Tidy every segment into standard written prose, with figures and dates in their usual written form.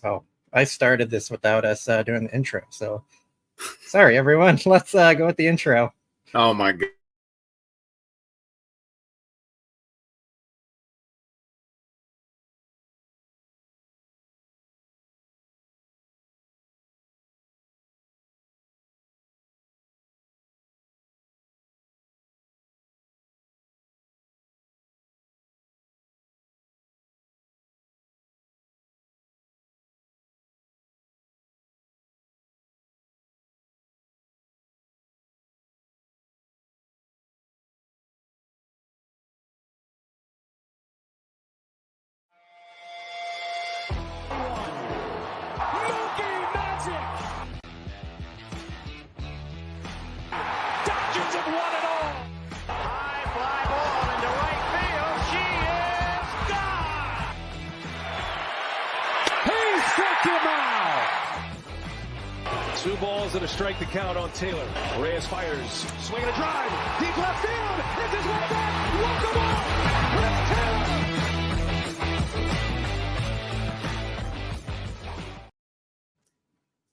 Oh, I started this without us doing the intro, so sorry, everyone. Let's go with the intro. Oh my God. Mookie magic! Dodgers have won it all! High fly ball into right field. She is gone! He struck him out! 2 balls and a strike to count on Taylor. Reyes fires, swinging a drive, deep left field. This is one back. Welcome on! Chris Taylor!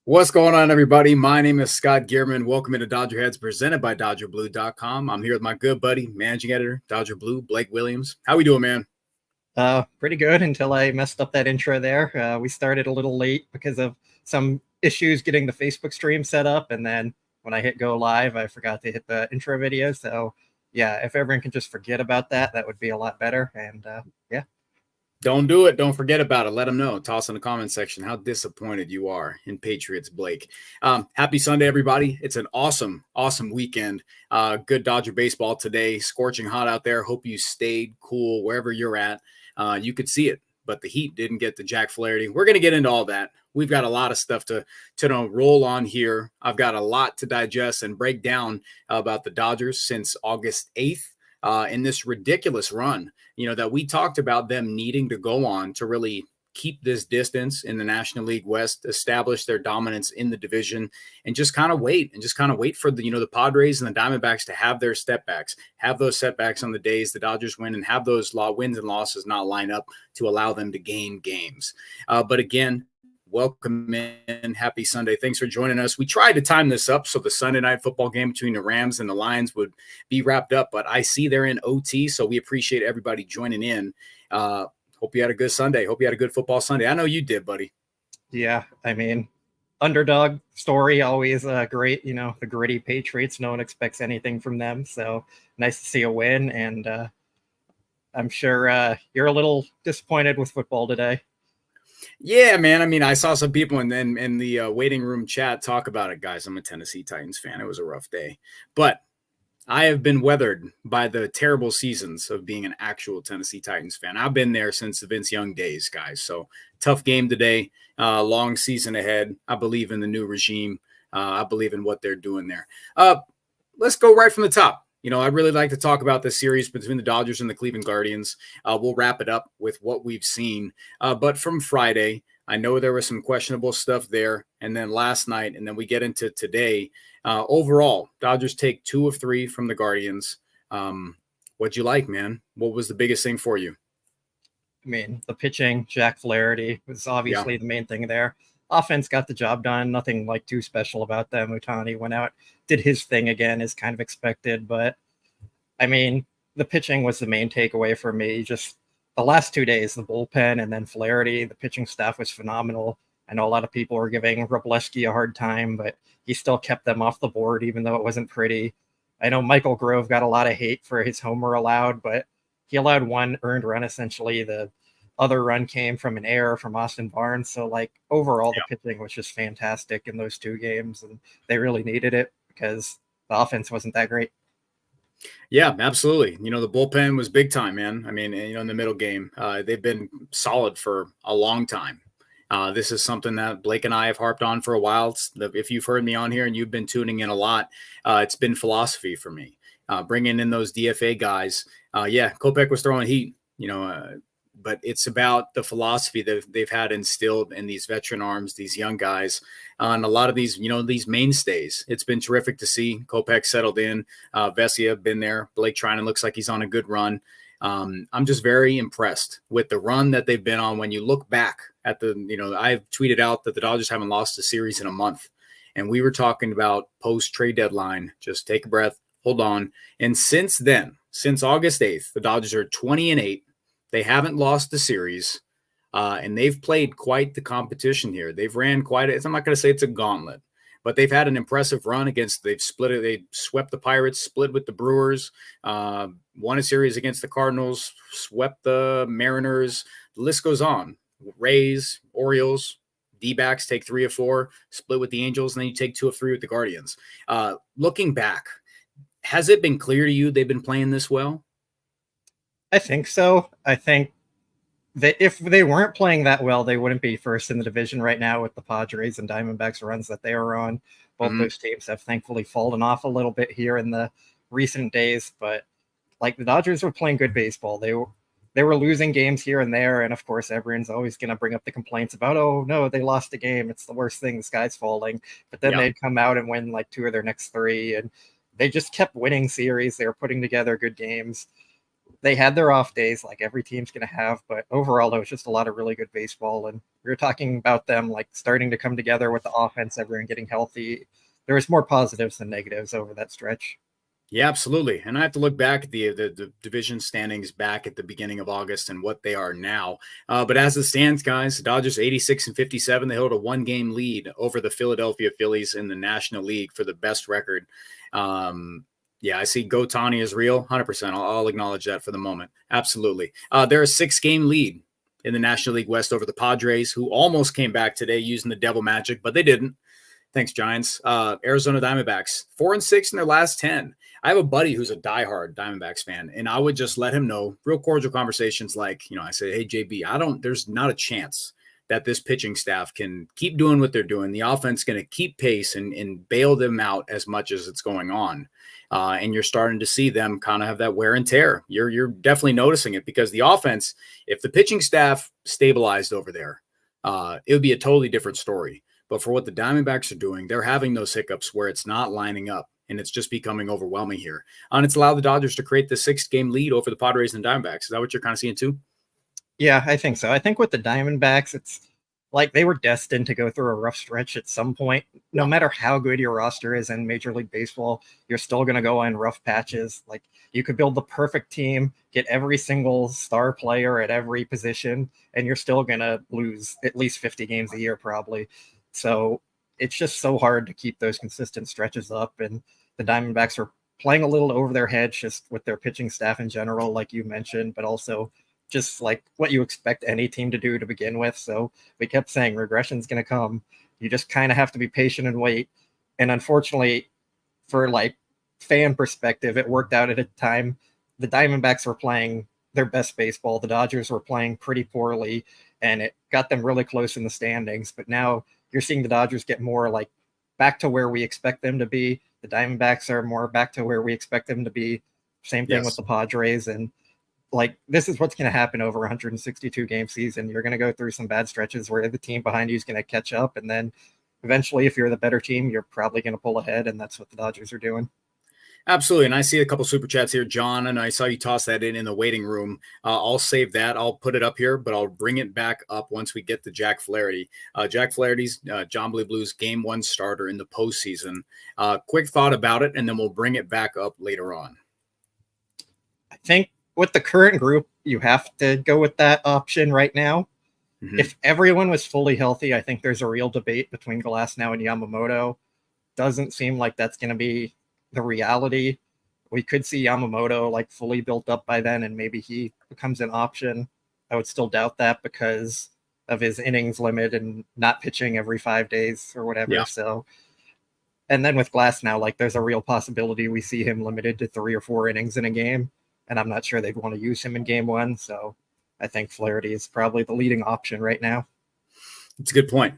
What's going on, everybody? My name is Scott Geirman. Welcome to DodgerHeads, presented by DodgerBlue.com. I'm here with my good buddy, managing editor, Dodger Blue, Blake Williams. How we doing, man? Pretty good until I messed up that intro there. We started a little late because of some issues getting the Facebook stream set up, and then when I hit go live, I forgot to hit the intro video. So yeah, if everyone can just forget about that, that would be a lot better. And yeah. Don't do it. Don't forget about it. Let them know. Toss in the comment section how disappointed you are in Patriots, Blake. Happy Sunday, everybody. It's an awesome weekend. Good Dodger baseball today. Scorching hot out there. Hope you stayed cool wherever you're at. You could see it, but the heat didn't get to Jack Flaherty. We're going to get into all that. We've got a lot of stuff to roll on here. I've got a lot to digest and break down about the Dodgers since August 8th. In this ridiculous run, that we talked about them needing to go on to really keep this distance in the National League West, establish their dominance in the division, and just kind of wait for the Padres and the Diamondbacks to have their have those setbacks on the days the Dodgers win, and have those wins and losses not line up to allow them to gain games. But again, welcome in. Happy Sunday. Thanks for joining us. We tried to time this up so the Sunday night football game between the Rams and the Lions would be wrapped up, but I see they're in OT, so we appreciate everybody joining in. Hope you had a good Sunday. Hope you had a good football Sunday. I know you did, buddy. Yeah, I mean, underdog story, always great. The gritty Patriots, no one expects anything from them. So nice to see a win, and I'm sure you're a little disappointed with football today. Yeah, man. I mean, I saw some people in the waiting room chat talk about it. Guys, I'm a Tennessee Titans fan. It was a rough day. But I have been weathered by the terrible seasons of being an actual Tennessee Titans fan. I've been there since the Vince Young days, guys. So tough game today. Long season ahead. I believe in the new regime. I believe in what they're doing there. Let's go right from the top. I'd really like to talk about this series between the Dodgers and the Cleveland Guardians. We'll wrap it up with what we've seen. But from Friday, I know there was some questionable stuff there. And then last night, and then we get into today. Overall, Dodgers take 2 of 3 from the Guardians. What'd you like, man? What was the biggest thing for you? I mean, the pitching, Jack Flaherty was obviously the main thing there. Offense got the job done. Nothing like too special about them. Ohtani went out, did his thing again, as kind of expected. But I mean, the pitching was the main takeaway for me. Just the last 2 days, the bullpen and then Flaherty, the pitching staff was phenomenal. I know a lot of people were giving Wroblewski a hard time, but he still kept them off the board, even though it wasn't pretty. I know Michael Grove got a lot of hate for his homer allowed, but he allowed 1 earned run, essentially. The other run came from an error from Austin Barnes. So, overall, the pitching was just fantastic in those 2 games, and they really needed it because the offense wasn't that great. Yeah, absolutely. The bullpen was big time, man. I mean, in the middle game, they've been solid for a long time. This is something that Blake and I have harped on for a while. If you've heard me on here and you've been tuning in a lot, it's been philosophy for me. Bringing in those DFA guys. Kopech was throwing heat, but it's about the philosophy that they've had instilled in these veteran arms, these young guys, and a lot of these, these mainstays. It's been terrific to see. Kopech settled in. Vesia been there. Blake Trinan looks like he's on a good run. I'm just very impressed with the run that they've been on. When you look back at I've tweeted out that the Dodgers haven't lost a series in a month. And we were talking about post-trade deadline. Just take a breath, hold on. And since then, since August 8th, the Dodgers are 20-8. They haven't lost the series. And they've played quite the competition here. They've ran quite I'm not going to say it's a gauntlet, but they've had an impressive run they've split it. They swept the Pirates, split with the Brewers, won a series against the Cardinals, swept the Mariners. The list goes on. Rays, Orioles, D-backs take 3 of 4, split with the Angels, and then you take 2 of 3 with the Guardians. Looking back, has it been clear to you they've been playing this well? I think so. I think that if they weren't playing that well, they wouldn't be first in the division right now with the Padres and Diamondbacks runs that they are on. Both those teams have thankfully fallen off a little bit here in the recent days, but like the Dodgers were playing good baseball. They were losing games here and there, and of course everyone's always going to bring up the complaints about, oh no, they lost a game, it's the worst thing, the sky's falling. But then they'd come out and win like 2 of their next 3, and they just kept winning series. They were putting together good games. They had their off days like every team's going to have, but overall it was just a lot of really good baseball. And we were talking about them like starting to come together with the offense, everyone getting healthy. There was more positives than negatives over that stretch. Yeah, absolutely. And I have to look back at the division standings back at the beginning of August and what they are now. But as it stands, guys, the Dodgers 86-57. They hold a 1-game lead over the Philadelphia Phillies in the National League for the best record. Yeah, I see Gotani is real, 100%. I'll acknowledge that for the moment. Absolutely. They're a 6-game lead in the National League West over the Padres, who almost came back today using the devil magic, but they didn't. Thanks, Giants. Arizona Diamondbacks, 4-6 in their last 10. I have a buddy who's a diehard Diamondbacks fan, and I would just let him know, real cordial conversations like, I say, hey, JB, there's not a chance that this pitching staff can keep doing what they're doing. The offense is going to keep pace and bail them out as much as it's going on. And you're starting to see them kind of have that wear and tear. You're definitely noticing it because the offense, if the pitching staff stabilized over there, it would be a totally different story. But for what the Diamondbacks are doing, they're having those hiccups where it's not lining up, and it's just becoming overwhelming here. And it's allowed the Dodgers to create the 6-game lead over the Padres and Diamondbacks. Is that what you're kind of seeing too? Yeah, I think so. I think with the Diamondbacks, it's like they were destined to go through a rough stretch at some point. No matter how good your roster is in Major League Baseball, you're still going to go on rough patches. Like you could build the perfect team, get every single star player at every position, and you're still going to lose at least 50 games a year probably. So it's just so hard to keep those consistent stretches up. And the Diamondbacks are playing a little over their heads just with their pitching staff in general, like you mentioned, but also just like what you expect any team to do to begin with. So we kept saying regression is going to come. You just kind of have to be patient and wait. And unfortunately, for like fan perspective, it worked out at a time. The Diamondbacks were playing their best baseball. The Dodgers were playing pretty poorly, and it got them really close in the standings. But now you're seeing the Dodgers get more like back to where we expect them to be. The Diamondbacks are more back to where we expect them to be. Same thing with the Padres. And like, this is what's going to happen over 162 game season. You're going to go through some bad stretches where the team behind you is going to catch up. And then eventually, if you're the better team, you're probably going to pull ahead. And that's what the Dodgers are doing. Absolutely. And I see a couple super chats here, John, and I saw you toss that in the waiting room. I'll save that. I'll put it up here, but I'll bring it back up once we get to Jack Flaherty. Jack Flaherty's John Blue Blues game 1 starter in the postseason. Quick thought about it, and then we'll bring it back up later on. I think with the current group, you have to go with that option right now. Mm-hmm. If everyone was fully healthy, I think there's a real debate between Glasnow and Yamamoto. Doesn't seem like that's going to be the reality. We could see Yamamoto like fully built up by then, and maybe he becomes an option. I would still doubt that because of his innings limit and not pitching every 5 days or whatever. Yeah. So, and then with Glasnow, like there's a real possibility we see him limited to 3 or 4 innings in a game, and I'm not sure they'd want to use him in game 1. So I think Flaherty is probably the leading option right now. It's a good point.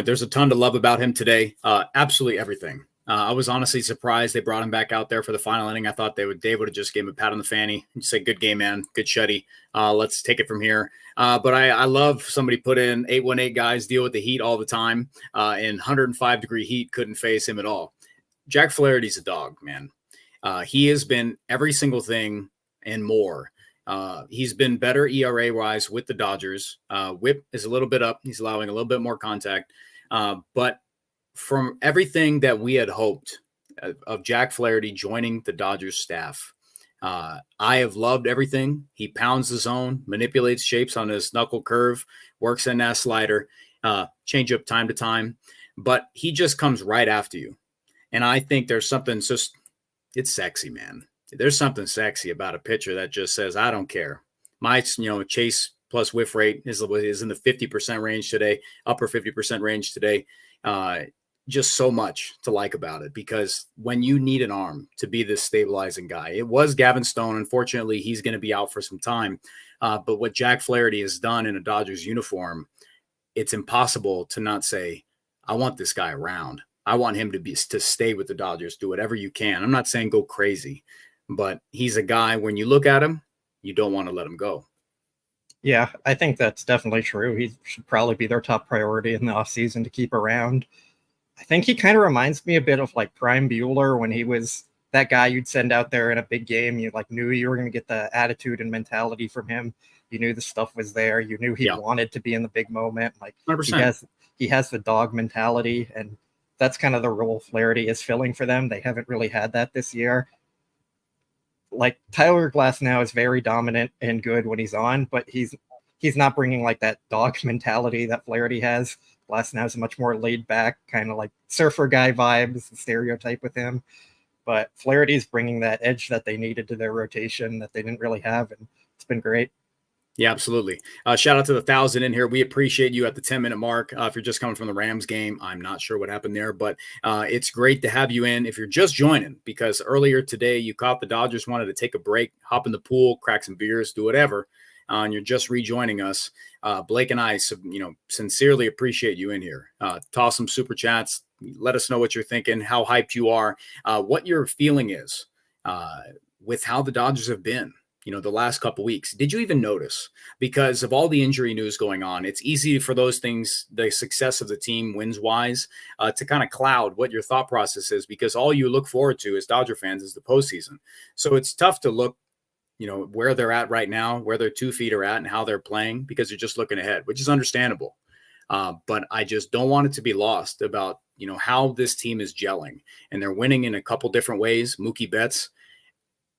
There's a ton to love about him today. Absolutely everything. I was honestly surprised they brought him back out there for the final inning. I thought Dave would have just gave him a pat on the fanny and say, good game, man. Good shutty. Let's take it from here. But I love somebody put in 818 guys deal with the heat all the time. In 105-degree heat, couldn't face him at all. Jack Flaherty's a dog, man. He has been every single thing and more He's been better ERA wise with the Dodgers. Whip is a little bit up. He's allowing a little bit more contact. But from everything that we had hoped of Jack Flaherty joining the Dodgers staff, I have loved everything. He pounds the zone, manipulates shapes on his knuckle curve, works in that slider, change up time to time, but he just comes right after you. And I think there's something just, it's sexy, man. There's something sexy about a pitcher that just says, I don't care. My, chase plus whiff rate is in the 50% range today, upper 50% range today. Just so much to like about it, because when you need an arm to be this stabilizing guy, it was Gavin Stone. Unfortunately, he's going to be out for some time. But what Jack Flaherty has done in a Dodgers uniform, it's impossible to not say, I want this guy around. I want him to stay with the Dodgers, do whatever you can. I'm not saying go crazy, but he's a guy, when you look at him, you don't want to let him go. Yeah, I think that's definitely true. He should probably be their top priority in the offseason to keep around. I think he kind of reminds me a bit of like Prime Bueller when he was that guy you'd send out there in a big game. You like knew you were going to get the attitude and mentality from him. You knew the stuff was there. You knew he wanted to be in the big moment. Like 100%. he has the dog mentality, and that's kind of the role Flaherty is filling for them. They haven't really had that this year. Like Tyler Glasnow is very dominant and good when he's on, but he's not bringing like that dog mentality that Flaherty has. Glasnow is a much more laid back, kind of like surfer guy vibes, the stereotype with him. But Flaherty is bringing that edge that they needed to their rotation that they didn't really have, and it's been great. Yeah, absolutely. Shout out to the 1,000 in here. We appreciate you at the 10-minute mark. If you're just coming from the Rams game, I'm not sure what happened there, but it's great to have you in. If you're just joining, because earlier today you caught the Dodgers wanted to take a break, hop in the pool, crack some beers, do whatever, and you're just rejoining us. Blake and I, sincerely appreciate you in here. Toss some super chats. Let us know what you're thinking, how hyped you are, what your feeling is with how the Dodgers have been, the last couple weeks. Did you even notice? Because of all the injury news going on, it's easy for those things, the success of the team wins-wise, to kind of cloud what your thought process is, because all you look forward to as Dodger fans is the postseason. So it's tough to look where they're at right now, where their 2 feet are at and how they're playing, because you're just looking ahead, which is understandable. But I just don't want it to be lost about, how this team is gelling, and they're winning in a couple different ways. Mookie Betts,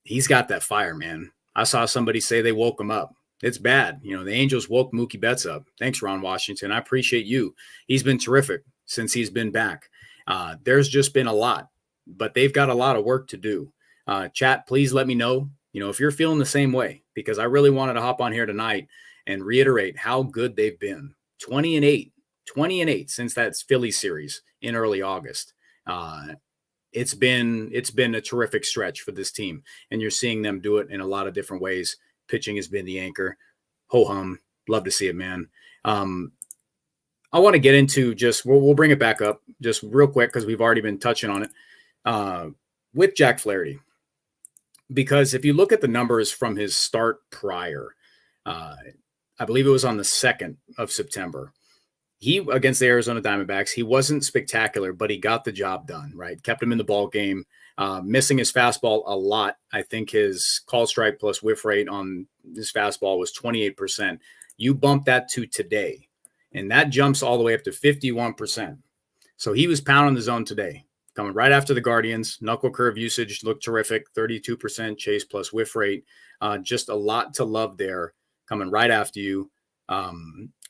he's got that fire, man. I saw somebody say they woke him up. It's bad. The Angels woke Mookie Betts up. Thanks, Ron Washington. I appreciate you. He's been terrific since he's been back. There's just been a lot, but they've got a lot of work to do. Chat, please let me know, if you're feeling the same way, because I really wanted to hop on here tonight and reiterate how good they've been. 20-8 since that Phillies series in early August. It's been a terrific stretch for this team, and you're seeing them do it in a lot of different ways. Pitching has been the anchor. Ho-hum. Love to see it, man. I want to get into we'll bring it back up just real quick, because we've already been touching on it with Jack Flaherty. Because if you look at the numbers from his start prior, I believe it was on the 2nd of September, he, against the Arizona Diamondbacks, he wasn't spectacular, but he got the job done, right? Kept him in the ball game, missing his fastball a lot. I think his call strike plus whiff rate on his fastball was 28%. You bump that to today, and that jumps all the way up to 51%. So he was pounding the zone today, coming right after the Guardians. Knuckle curve usage looked terrific, 32% chase plus whiff rate. Just a lot to love there, coming right after you.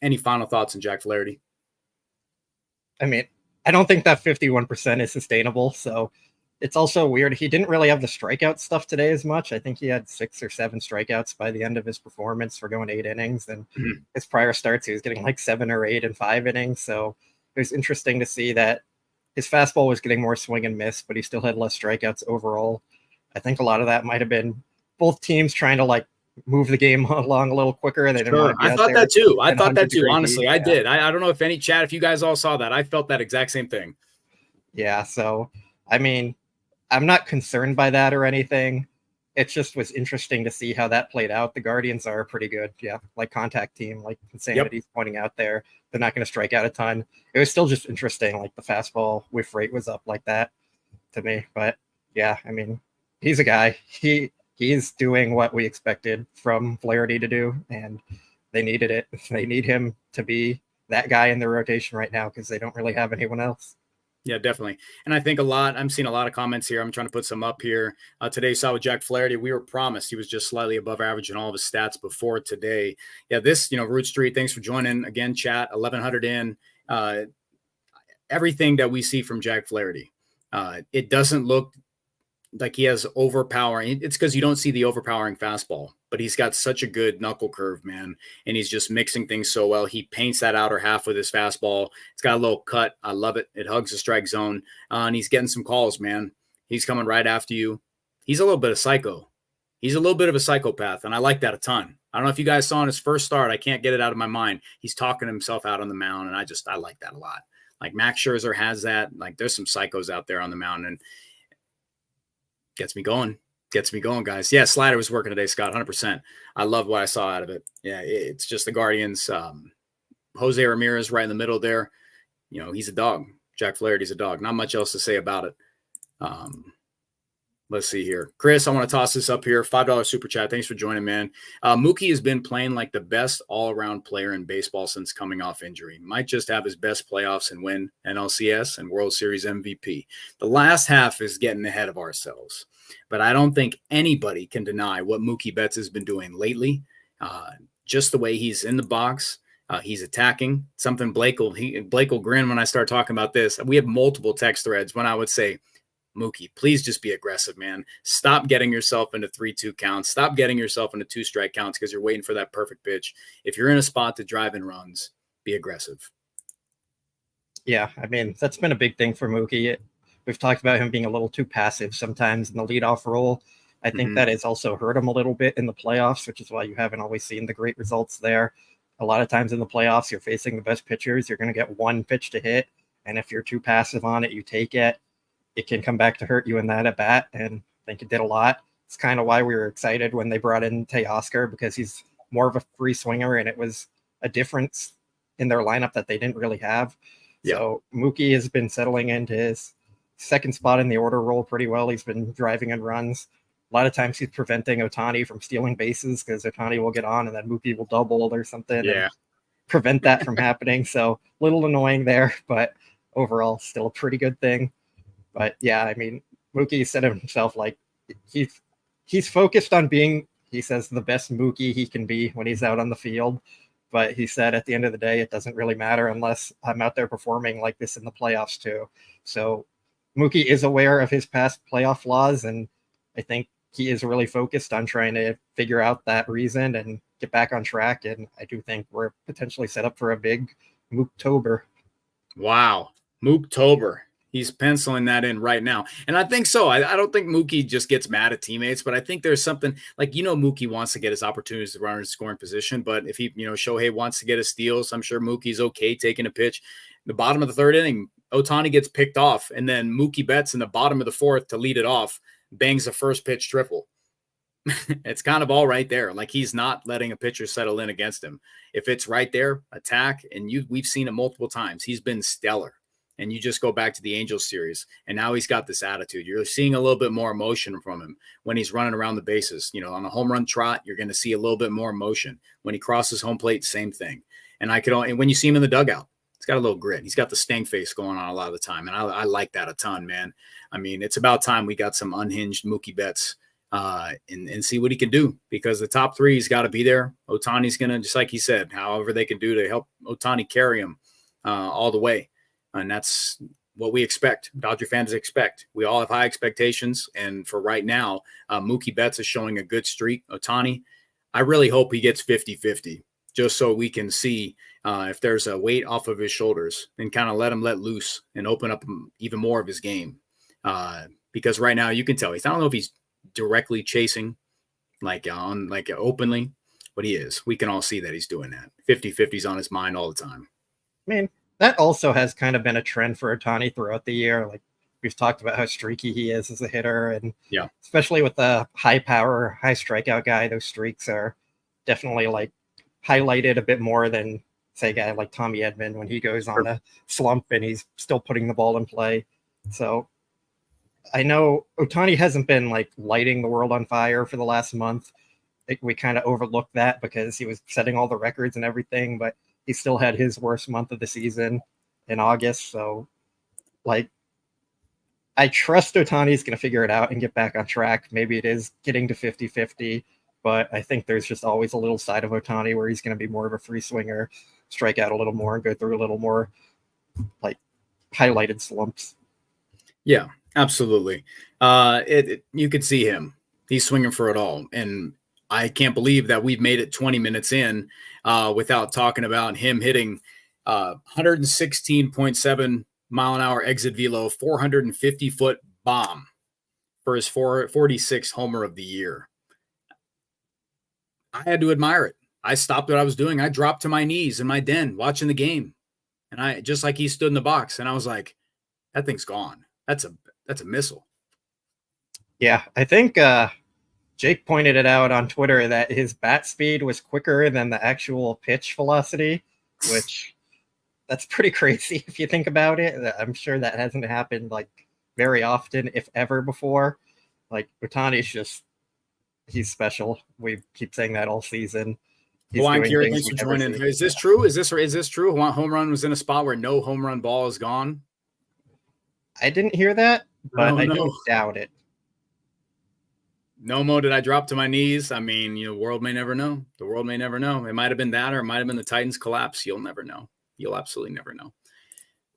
Any final thoughts on Jack Flaherty? I mean, I don't think that 51% is sustainable. So it's also weird. He didn't really have the strikeout stuff today as much. I think he had 6 or 7 strikeouts by the end of his performance for going 8 innings. And his prior starts, he was getting like 7 or 8 in 5 innings. So it was interesting to see that his fastball was getting more swing and miss, but he still had less strikeouts overall. I think a lot of that might have been both teams trying to move the game along a little quicker. They didn't want to I thought that too. Honestly, I did. I don't know if any chat, if you guys all saw that, I felt that exact same thing. Yeah. So, I mean, I'm not concerned by that or anything. It just was interesting to see how that played out. The Guardians are pretty good. Yeah. Contact team, Insanity's pointing out there. They're not going to strike out a ton. It was still just interesting. The fastball whiff rate was up like that to me, but yeah, I mean, he's a guy. he's doing what we expected from Flaherty to do, and they needed it. They need him to be that guy in the rotation right now because they don't really have anyone else. Yeah, definitely. And I think I'm seeing a lot of comments here. I'm trying to put some up here. Today, saw with Jack Flaherty, we were promised he was just slightly above average in all of his stats before today. Yeah, this, Root Street, thanks for joining again, chat, 1,100 in. Everything that we see from Jack Flaherty, it doesn't look like he has overpowering. It's because you don't see the overpowering fastball, but he's got such a good knuckle curve, man. And he's just mixing things so well. He paints that outer half with his fastball. It's got a little cut. I love it. It hugs the strike zone. And he's getting some calls, man. He's coming right after you. He's a little bit of psycho. He's a little bit of a psychopath. And I like that a ton. I don't know if you guys saw in his first start. I can't get it out of my mind. He's talking himself out on the mound. And I like that a lot. Like Max Scherzer has that. Like there's some psychos out there on the mound. And gets me going, guys. Yeah, slider was working today, Scott, 100%. I love what I saw out of it. Yeah, it's just the Guardians. Jose Ramirez right in the middle there. He's a dog. Jack Flaherty's a dog. Not much else to say about it. Let's see here. Chris, I want to toss this up here. $5 super chat. Thanks for joining, man. Mookie has been playing like the best all-around player in baseball since coming off injury. Might just have his best playoffs and win NLCS and World Series MVP. The last half is getting ahead of ourselves. But I don't think anybody can deny what Mookie Betts has been doing lately. Just the way he's in the box. He's attacking. Something Blake will grin when I start talking about this. We have multiple text threads when I would say, Mookie, please just be aggressive, man. Stop getting yourself into 3-2 counts. Stop getting yourself into 2-strike counts because you're waiting for that perfect pitch. If you're in a spot to drive in runs, be aggressive. Yeah, I mean, that's been a big thing for Mookie. We've talked about him being a little too passive sometimes in the leadoff role. I think that has also hurt him a little bit in the playoffs, which is why you haven't always seen the great results there. A lot of times in the playoffs, you're facing the best pitchers. You're going to get one pitch to hit, and if you're too passive on it, you take it. It can come back to hurt you in that at bat, and I think it did a lot. It's kind of why we were excited when they brought in Teoscar, because he's more of a free swinger, and it was a difference in their lineup that they didn't really have. Yeah. So Mookie has been settling into his second spot in the order role pretty well. He's been driving in runs. A lot of times he's preventing Ohtani from stealing bases because Ohtani will get on and then Mookie will double or something. Yeah. And prevent that from happening. So a little annoying there, but overall still a pretty good thing. But yeah, I mean, Mookie said of himself, like he's focused on being, he says, the best Mookie he can be when he's out on the field. But he said at the end of the day, it doesn't really matter unless I'm out there performing like this in the playoffs too. So Mookie is aware of his past playoff flaws, and I think he is really focused on trying to figure out that reason and get back on track. And I do think we're potentially set up for a big Mooktober. Wow. Mooktober. He's penciling that in right now. And I think so. I don't think Mookie just gets mad at teammates, but I think there's something like, Mookie wants to get his opportunities to run in scoring position. But if he, Shohei wants to get his steals, I'm sure Mookie's okay taking a pitch. The bottom of the third inning, Ohtani gets picked off, and then Mookie Betts in the bottom of the fourth to lead it off, bangs a first pitch triple. It's kind of all right there. Like he's not letting a pitcher settle in against him. If it's right there, attack. And we've seen it multiple times. He's been stellar. And you just go back to the Angels series, and now he's got this attitude. You're seeing a little bit more emotion from him when he's running around the bases. On a home run trot, you're going to see a little bit more emotion. When he crosses home plate, same thing. And when you see him in the dugout, he's got a little grit. He's got the stank face going on a lot of the time, and I like that a ton, man. I mean, it's about time we got some unhinged Mookie Betts and see what he can do, because the top three has got to be there. Ohtani's going to, just like he said, however they can do to help Ohtani carry him all the way. And that's what we expect. Dodger fans expect. We all have high expectations. And for right now, Mookie Betts is showing a good streak. Ohtani, I really hope he gets 50-50, just so we can see if there's a weight off of his shoulders and kind of let him let loose and open up even more of his game. Because right now you can tell I don't know if he's directly chasing openly, but he is. We can all see that he's doing that. 50-50's on his mind all the time. I mean, that also has kind of been a trend for Ohtani throughout the year. Like we've talked about how streaky he is as a hitter, and especially with the high power, high strikeout guy, those streaks are definitely like highlighted a bit more than say a guy like Tommy Edman when he goes on a slump and he's still putting the ball in play. So I know Ohtani hasn't been like lighting the world on fire for the last month. We kind of overlooked that because he was setting all the records and everything, but he still had his worst month of the season in August. So, like, I trust Ohtani's going to figure it out and get back on track. Maybe it is getting to 50-50, but I think there's just always a little side of Ohtani where he's going to be more of a free swinger, strike out a little more, and go through a little more like highlighted slumps. Yeah, absolutely. You could see him. He's swinging for it all. And I can't believe that we've made it 20 minutes in without talking about him hitting 116.7 mile an hour exit velo, 450-foot bomb for his 46th homer of the year. I had to admire it. I stopped what I was doing. I dropped to my knees in my den watching the game. And I just like he stood in the box. And I was like, that thing's gone. That's a missile. Yeah, I think Jake pointed it out on Twitter that his bat speed was quicker than the actual pitch velocity, which that's pretty crazy if you think about it. I'm sure that hasn't happened like very often, if ever, before. Like Ohtani's he's special. We keep saying that all season. Blind Kira, thanks for joining. Is this true? Is this true? One home run was in a spot where no home run ball is gone. I didn't hear that, but I don't doubt it. No, Mo, did I drop to my knees? I mean, the world may never know. The world may never know. It might have been that, or it might have been the Titans collapse. You'll never know. You'll absolutely never know.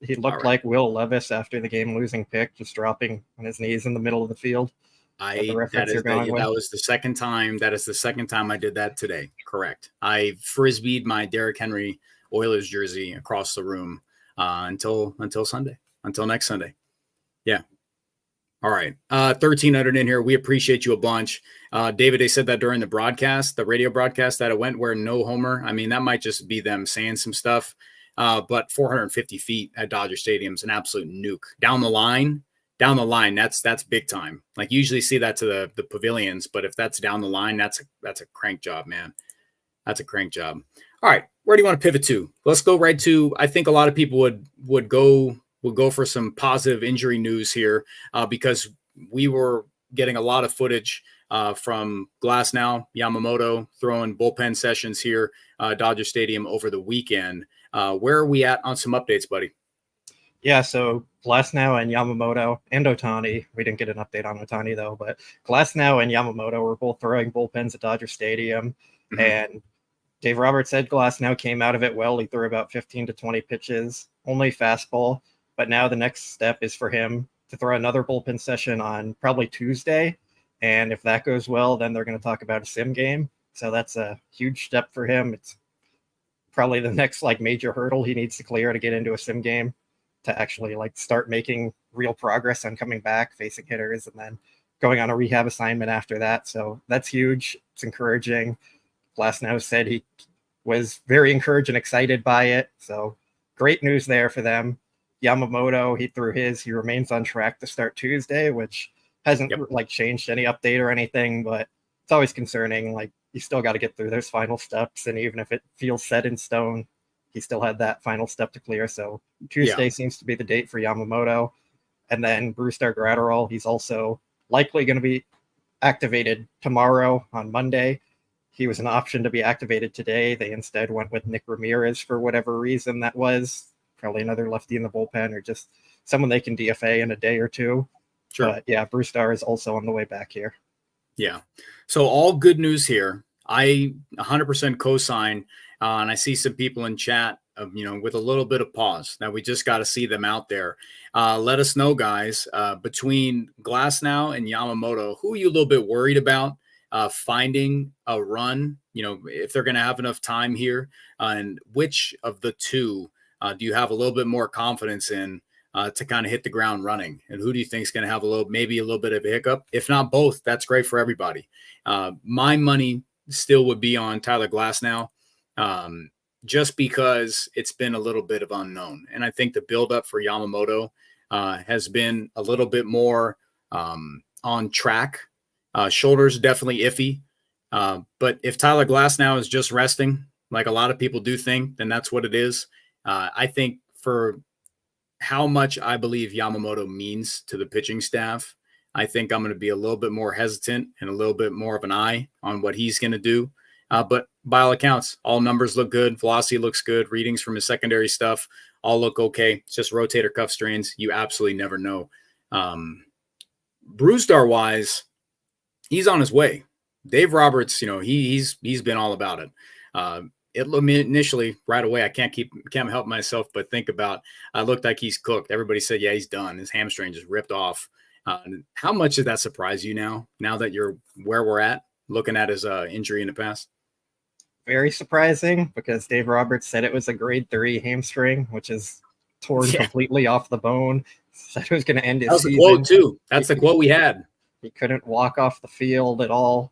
He looked like Will Levis after the game-losing pick, just dropping on his knees in the middle of the field. That was the second time. That is the second time I did that today. Correct. I frisbeed my Derrick Henry Oilers jersey across the room until Sunday, until next Sunday. Yeah. All right. 1,300 in here. We appreciate you a bunch. David, they said that during the broadcast, the radio broadcast, that it went where no homer. I mean, that might just be them saying some stuff. But 450 feet at Dodger Stadium is an absolute nuke. Down the line, that's big time. Like, you usually see that to the pavilions, but if that's down the line, that's a crank job, man. That's a crank job. All right. Where do you want to pivot to? Let's go right to, I think a lot of people would go for some positive injury news here because we were getting a lot of footage from Glasnow, Yamamoto throwing bullpen sessions here, Dodger Stadium over the weekend. Where are we at on some updates, buddy? Yeah, so Glasnow and Yamamoto and Ohtani, we didn't get an update on Ohtani though, but Glasnow and Yamamoto were both throwing bullpens at Dodger Stadium. Mm-hmm. And Dave Roberts said Glasnow came out of it well. He threw about 15 to 20 pitches, only fastball. But now the next step is for him to throw another bullpen session on probably Tuesday. And if that goes well, then they're going to talk about a sim game. So that's a huge step for him. It's probably the next major hurdle he needs to clear to get into a sim game, to actually start making real progress on coming back, facing hitters, and then going on a rehab assignment after that. So that's huge. It's encouraging. Glasnow said he was very encouraged and excited by it. So great news there for them. Yamamoto, he threw his. He remains on track to start Tuesday, which hasn't changed any update or anything, but it's always concerning. You still got to get through those final steps, and even if it feels set in stone, he still had that final step to clear. So Tuesday seems to be the date for Yamamoto. And then Brusdar Graterol, he's also likely going to be activated tomorrow on Monday. He was an option to be activated today. They instead went with Nick Ramirez for whatever reason that was. Probably another lefty in the bullpen, or just someone they can DFA in a day or two. Sure. But yeah, Brusdar is also on the way back here. Yeah. So all good news here. I 100% co-sign, and I see some people in chat, with a little bit of pause. Now we just got to see them out there. Let us know, guys, between Glasnow and Yamamoto, who are you a little bit worried about finding a run, if they're going to have enough time here, and which of the two do you have a little bit more confidence in to kind of hit the ground running? And who do you think is going to have maybe a little bit of a hiccup? If not both, that's great for everybody. My money still would be on Tyler Glasnow, just because it's been a little bit of unknown. And I think the buildup for Yamamoto has been a little bit more on track. Shoulders definitely iffy. But if Tyler Glasnow is just resting, like a lot of people do think, then that's what it is. I think for how much I believe Yamamoto means to the pitching staff, I think I'm going to be a little bit more hesitant and a little bit more of an eye on what he's going to do. But by all accounts, all numbers look good. Velocity looks good. Readings from his secondary stuff all look okay. It's just rotator cuff strains. You absolutely never know. Brusdar wise, he's on his way. Dave Roberts, he's been all about it. It looked initially right away. I can't help myself but think about. Looked like he's cooked. Everybody said, yeah, he's done. His hamstring just ripped off. How much did that surprise you now that you're where we're at, looking at his injury in the past? Very surprising, because Dave Roberts said it was a grade 3 hamstring, which is torn completely off the bone. Said it was going to end his season. That was the quote too. That's the quote we had. He couldn't walk off the field at all.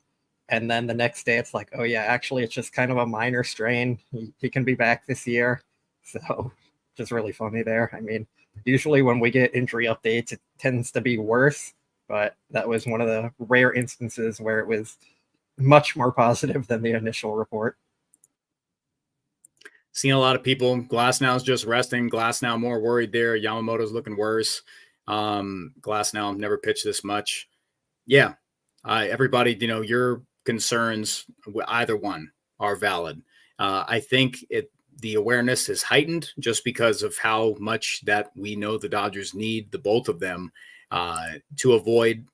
And then the next day it's like, oh yeah, actually it's just kind of a minor strain. He can be back this year. So just really funny there. I mean, usually when we get injury updates, it tends to be worse, but that was one of the rare instances where it was much more positive than the initial report. Seen a lot of people. Glasnow's just resting. Glasnow more worried there. Yamamoto's looking worse. Glasnow never pitched this much. Yeah. Everybody, your concerns, either one, are valid. I think the awareness is heightened just because of how much that we know the Dodgers need, the both of them, to avoid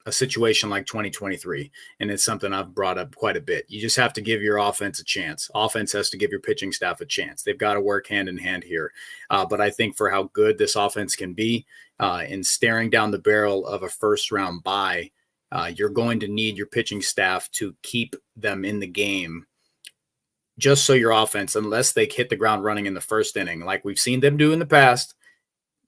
a situation like 2023. And it's something I've brought up quite a bit. You just have to give your offense a chance. Offense has to give your pitching staff a chance. They've got to work hand in hand here. But I think for how good this offense can be, in staring down the barrel of a first round bye, you're going to need your pitching staff to keep them in the game, just so your offense, unless they hit the ground running in the first inning, like we've seen them do in the past,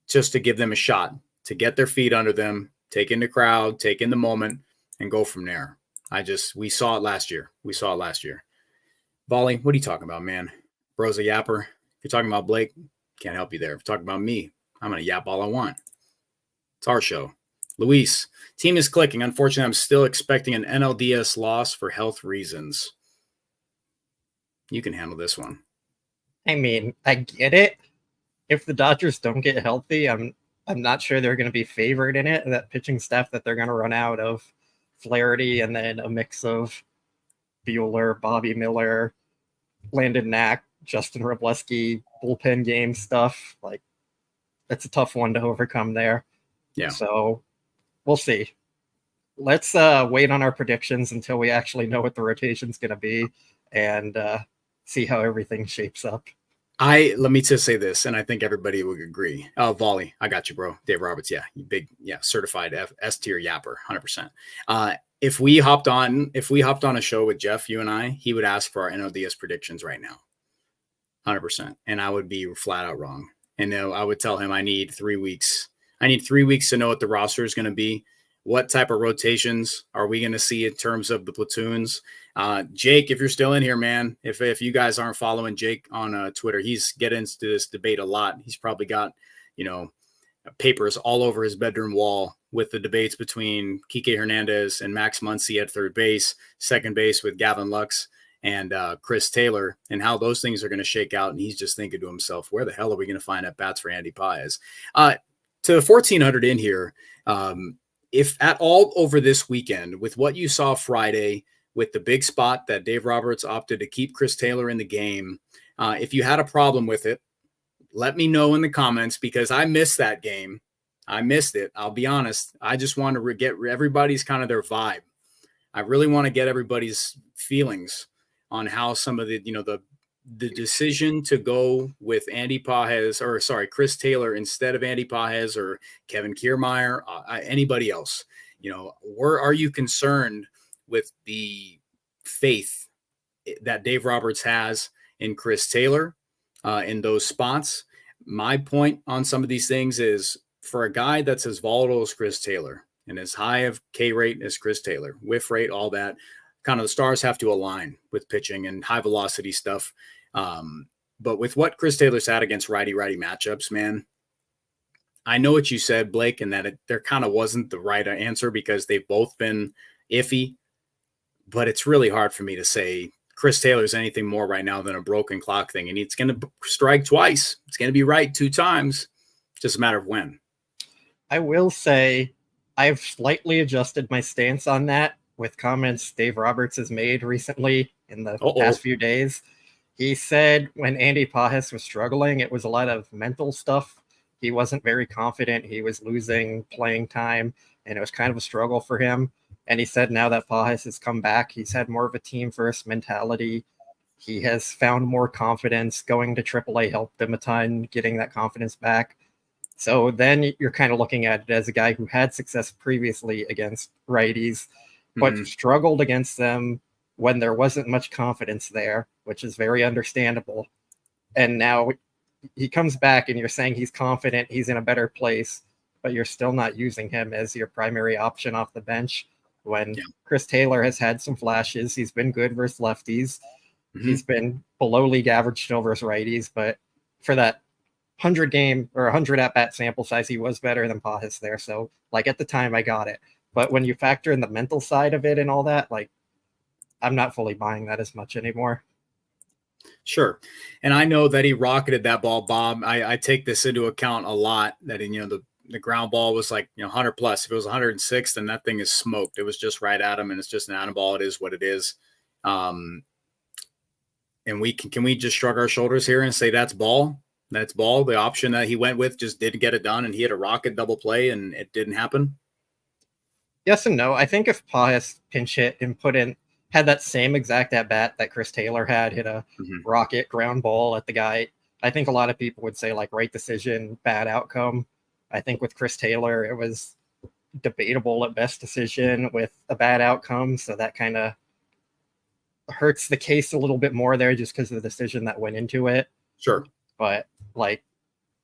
just to give them a shot, to get their feet under them, take in the crowd, take in the moment, and go from there. We saw it last year. Volley, what are you talking about, man? Bro's a yapper. If you're talking about Blake, can't help you there. If you're talking about me, I'm going to yap all I want. It's our show. Luis, team is clicking. Unfortunately, I'm still expecting an NLDS loss for health reasons. You can handle this one. I mean, I get it. If the Dodgers don't get healthy, I'm not sure they're going to be favored in it. That pitching staff that they're going to run out of Flaherty and then a mix of Buehler, Bobby Miller, Landon Knack, Justin Wroblewski, bullpen game stuff. Like, that's a tough one to overcome there. Yeah. So we'll see. Let's wait on our predictions until we actually know what the rotation's going to be and see how everything shapes up. Let me just say this, and I think everybody would agree. Volley, I got you, bro. Dave Roberts, yeah, you big, yeah, certified S tier yapper, 100%. If we hopped on a show with Jeff, you and I, he would ask for our NLDS predictions right now, 100%, and I would be flat out wrong. And I would tell him I need 3 weeks. I need 3 weeks to know what the roster is going to be. What type of rotations are we going to see in terms of the platoons? Jake, if you're still in here, man, if you guys aren't following Jake on Twitter, he's getting into this debate a lot. He's probably got, papers all over his bedroom wall with the debates between Kike Hernandez and Max Muncy at third base, second base with Gavin Lux and Chris Taylor, and how those things are going to shake out. And he's just thinking to himself, where the hell are we going to find at bats for Andy Paez? To 1,400 in here, if at all over this weekend, with what you saw Friday, with the big spot that Dave Roberts opted to keep Chris Taylor in the game, if you had a problem with it, let me know in the comments, because I missed that game. I missed it. I'll be honest. I just want to get everybody's kind of their vibe. I really want to get everybody's feelings on how some of the decision to go with Chris Taylor instead of Andy Paez or Kevin Kiermaier, anybody else, where are you concerned with the faith that Dave Roberts has in Chris Taylor in those spots? My point on some of these things is, for a guy that's as volatile as Chris Taylor and as high of K rate as Chris Taylor, whiff rate, all that, kind of the stars have to align with pitching and high velocity stuff. But with what Chris Taylor's had against righty matchups, man, I know what you said, Blake, and that there kind of wasn't the right answer because they've both been iffy, but it's really hard for me to say Chris Taylor's anything more right now than a broken clock thing. And it's going to strike twice. It's going to be right 2 times. Just a matter of when. I will say I've slightly adjusted my stance on that with comments Dave Roberts has made recently in the past few days. He said when Andy Pages was struggling, it was a lot of mental stuff. He wasn't very confident. He was losing playing time, and it was kind of a struggle for him. And he said now that Pages has come back, he's had more of a team-first mentality. He has found more confidence. Going to AAA helped him a ton, getting that confidence back. So then you're kind of looking at it as a guy who had success previously against righties, but struggled against them when there wasn't much confidence there, which is very understandable. And now he comes back and you're saying he's confident, he's in a better place, but you're still not using him as your primary option off the bench when Chris Taylor has had some flashes. He's been good versus lefties. He's been below league average still versus righties, but for that 100 game or 100 at-bat sample size, he was better than Pages there. So like at the time I got it. But when you factor in the mental side of it and all that, like I'm not fully buying that as much anymore. Sure. And I know that he rocketed that ball, Bob. I take this into account a lot, that, the ground ball was like, 100 plus. If it was 106, then that thing is smoked. It was just right at him, and it's just an atom ball. It is what it is. And can we just shrug our shoulders here and say that's ball? That's ball. The option that he went with just didn't get it done, and he had a rocket double play, and it didn't happen. Yes and no. I think if Pages pinch hit and had that same exact at bat that Chris Taylor had, hit a rocket ground ball at the guy, I think a lot of people would say like right decision, bad outcome. I think with Chris Taylor, it was debatable at best decision with a bad outcome. So that kind of hurts the case a little bit more there just because of the decision that went into it. Sure. But like,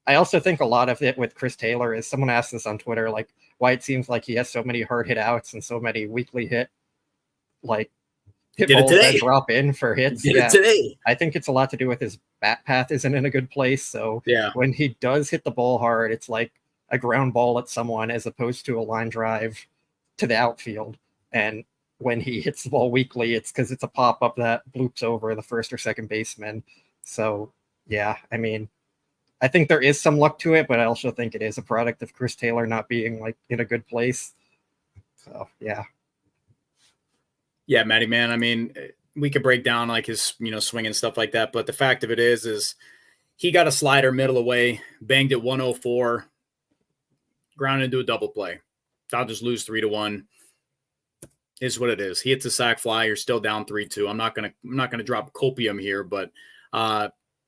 I also think a lot of it with Chris Taylor is, someone asked this on Twitter, like why it seems like he has so many hard hit outs and so many weekly hit balls that drop in for hits. Today. I think it's a lot to do with his bat path isn't in a good place. So when he does hit the ball hard, it's like a ground ball at someone as opposed to a line drive to the outfield. And when he hits the ball weakly, it's because it's a pop-up that bloops over the first or second baseman. So yeah, I mean, I think there is some luck to it, but I also think it is a product of Chris Taylor not being like in a good place. So yeah. Yeah, Matty, man. I mean, we could break down like his, swing and stuff like that. But the fact of it is he got a slider middle away, banged it 104, grounded into a double play. Dodgers lose 3-1. Is what it is. He hits a sac fly. You're still down 3-2. I'm not gonna drop copium here, but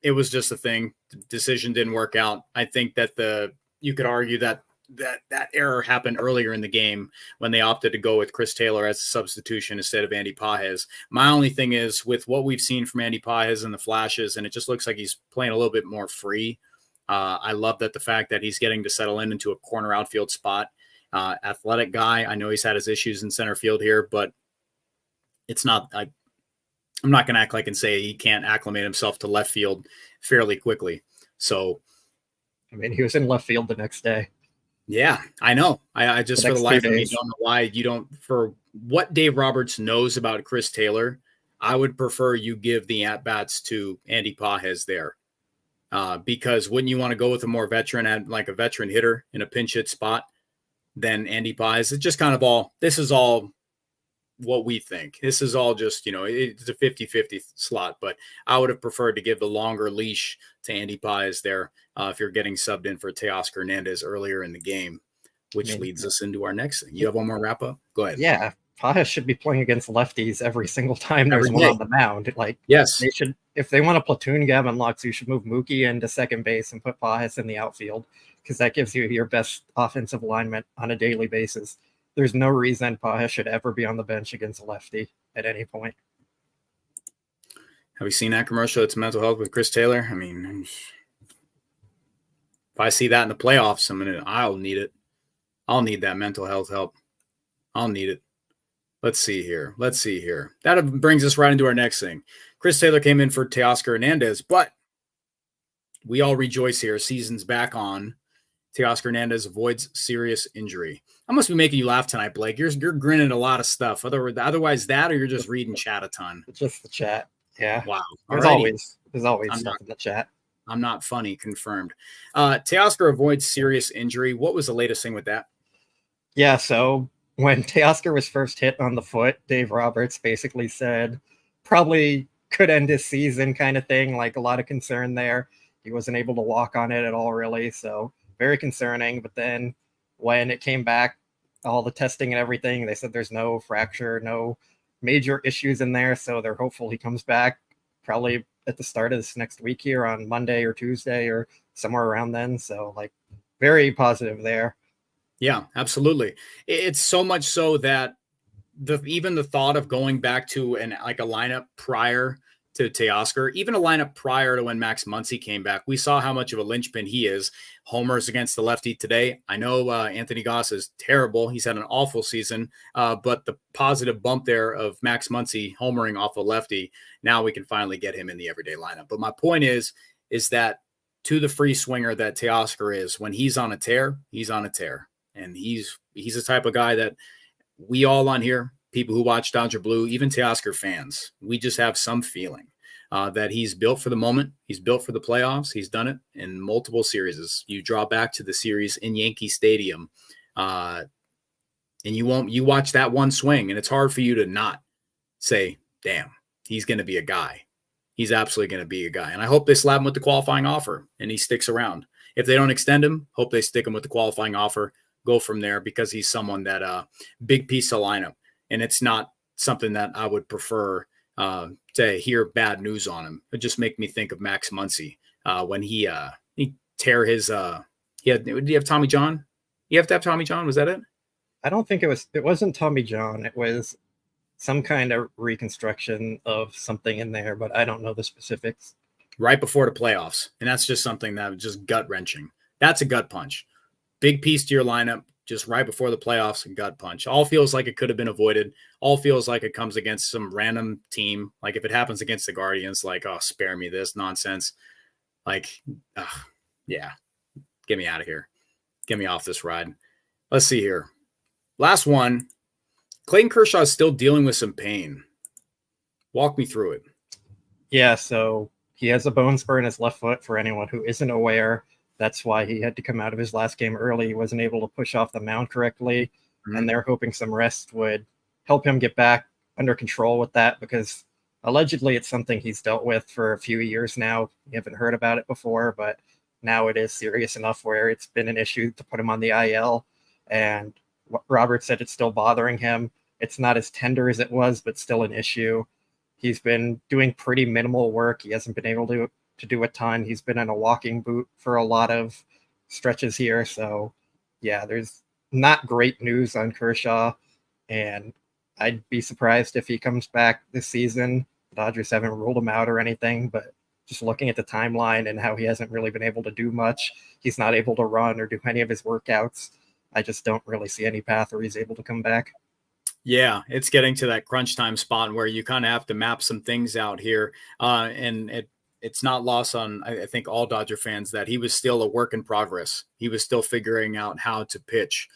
it was just a thing. The decision didn't work out. I think that you could argue that error happened earlier in the game when they opted to go with Chris Taylor as a substitution instead of Andy Pages. My only thing is with what we've seen from Andy Pages and the flashes, and it just looks like he's playing a little bit more free. I love that the fact that he's getting to settle into a corner outfield spot. Athletic guy. I know he's had his issues in center field here, but it's not, I'm not going to act like and say he can't acclimate himself to left field fairly quickly. So, I mean, he was in left field the next day. Yeah, I know. I just, for the life of me, don't know why you don't, for what Dave Roberts knows about Chris Taylor, I would prefer you give the at-bats to Andy Pages there. Because wouldn't you want to go with a more veteran, and like a veteran hitter in a pinch hit spot than Andy Pages? It's just kind of this is all what we think. This is all just, it's a 50-50 slot, but I would have preferred to give the longer leash to Andy Pages there if you're getting subbed in for Teoscar Hernandez earlier in the game, which leads us into our next thing. You have one more wrap up? Go ahead. Yeah. Pages should be playing against lefties every single time there's one on the mound. Like, yes, they should, if they want to platoon Gavin Lux, you should move Mookie into second base and put Pages in the outfield, because that gives you your best offensive alignment on a daily basis. There's no reason Pages should ever be on the bench against a lefty at any point. Have you seen that commercial? It's mental health with Chris Taylor. I mean, if I see that in the playoffs, I'll need it. I'll need that mental health help. I'll need it. Let's see here. That brings us right into our next thing. Chris Taylor came in for Teoscar Hernandez, but we all rejoice here. Season's back on. Teoscar Hernandez avoids serious injury. I must be making you laugh tonight, Blake. You're grinning a lot of stuff. Otherwise that, or you're just reading chat a ton. It's just the chat. Yeah. Wow. There's always stuff in the chat. I'm not funny, confirmed. Teoscar avoids serious injury. What was the latest thing with that? Yeah, so when Teoscar was first hit on the foot, Dave Roberts basically said probably could end his season kind of thing, like a lot of concern there. He wasn't able to walk on it at all, really, so very concerning. But then when it came back, all the testing and everything, they said there's no fracture, no major issues in there, so they're hopeful he comes back probably at the start of this next week here on Monday or Tuesday or somewhere around then. So, like, very positive there. Yeah, absolutely. It's so much so that even the thought of going back to a lineup prior to Teoscar, even a lineup prior to when Max Muncy came back, we saw how much of a linchpin he is. Homers against the lefty today. I know Anthony Goss is terrible. He's had an awful season, but the positive bump there of Max Muncy homering off a lefty, now we can finally get him in the everyday lineup. But my point is that to the free swinger that Teoscar is, when he's on a tear, he's on a tear. And he's the type of guy that we all on here, people who watch Dodger Blue, even Teoscar fans, we just have some feeling that he's built for the moment. He's built for the playoffs. He's done it in multiple series. You draw back to the series in Yankee Stadium, and you watch that one swing, and it's hard for you to not say, damn, he's going to be a guy. He's absolutely going to be a guy. And I hope they slap him with the qualifying offer and he sticks around. If they don't extend him, hope they stick him with the qualifying offer. Go from there, because he's someone that big piece of lineup, and it's not something that I would prefer to hear bad news on him. It just make me think of Max Muncy when he tear his do you have Tommy John? You have to have Tommy John. Was that it? I don't think it wasn't Tommy John. It was some kind of reconstruction of something in there, but I don't know the specifics. Right before the playoffs, and that's just something that was just gut wrenching. That's a gut punch. Big piece to your lineup, just right before the playoffs, and gut punch. All feels like it could have been avoided. All feels like it comes against some random team. Like if it happens against the Guardians, like, oh, spare me this nonsense. Like, yeah, get me out of here. Get me off this ride. Let's see here. Last one. Clayton Kershaw is still dealing with some pain. Walk me through it. Yeah, so he has a bone spur in his left foot, for anyone who isn't aware. That's why he had to come out of his last game early. He wasn't able to push off the mound correctly, and they're hoping some rest would help him get back under control with that, because allegedly it's something he's dealt with for a few years now. You haven't heard about it before, but now it is serious enough where it's been an issue to put him on the IL. And Robert said it's still bothering him. It's not as tender as it was, but still an issue. He's been doing pretty minimal work. He hasn't been able to do a ton. He's been in a walking boot for a lot of stretches here. So yeah, there's not great news on Kershaw, and I'd be surprised if he comes back this season. The Dodgers haven't ruled him out or anything, but just looking at the timeline and how he hasn't really been able to do much, he's not able to run or do any of his workouts. I just don't really see any path where he's able to come back. Yeah, it's getting to that crunch time spot where you kind of have to map some things out here. And it's not lost on, I think, all Dodger fans that he was still a work in progress. He was still figuring out how to pitch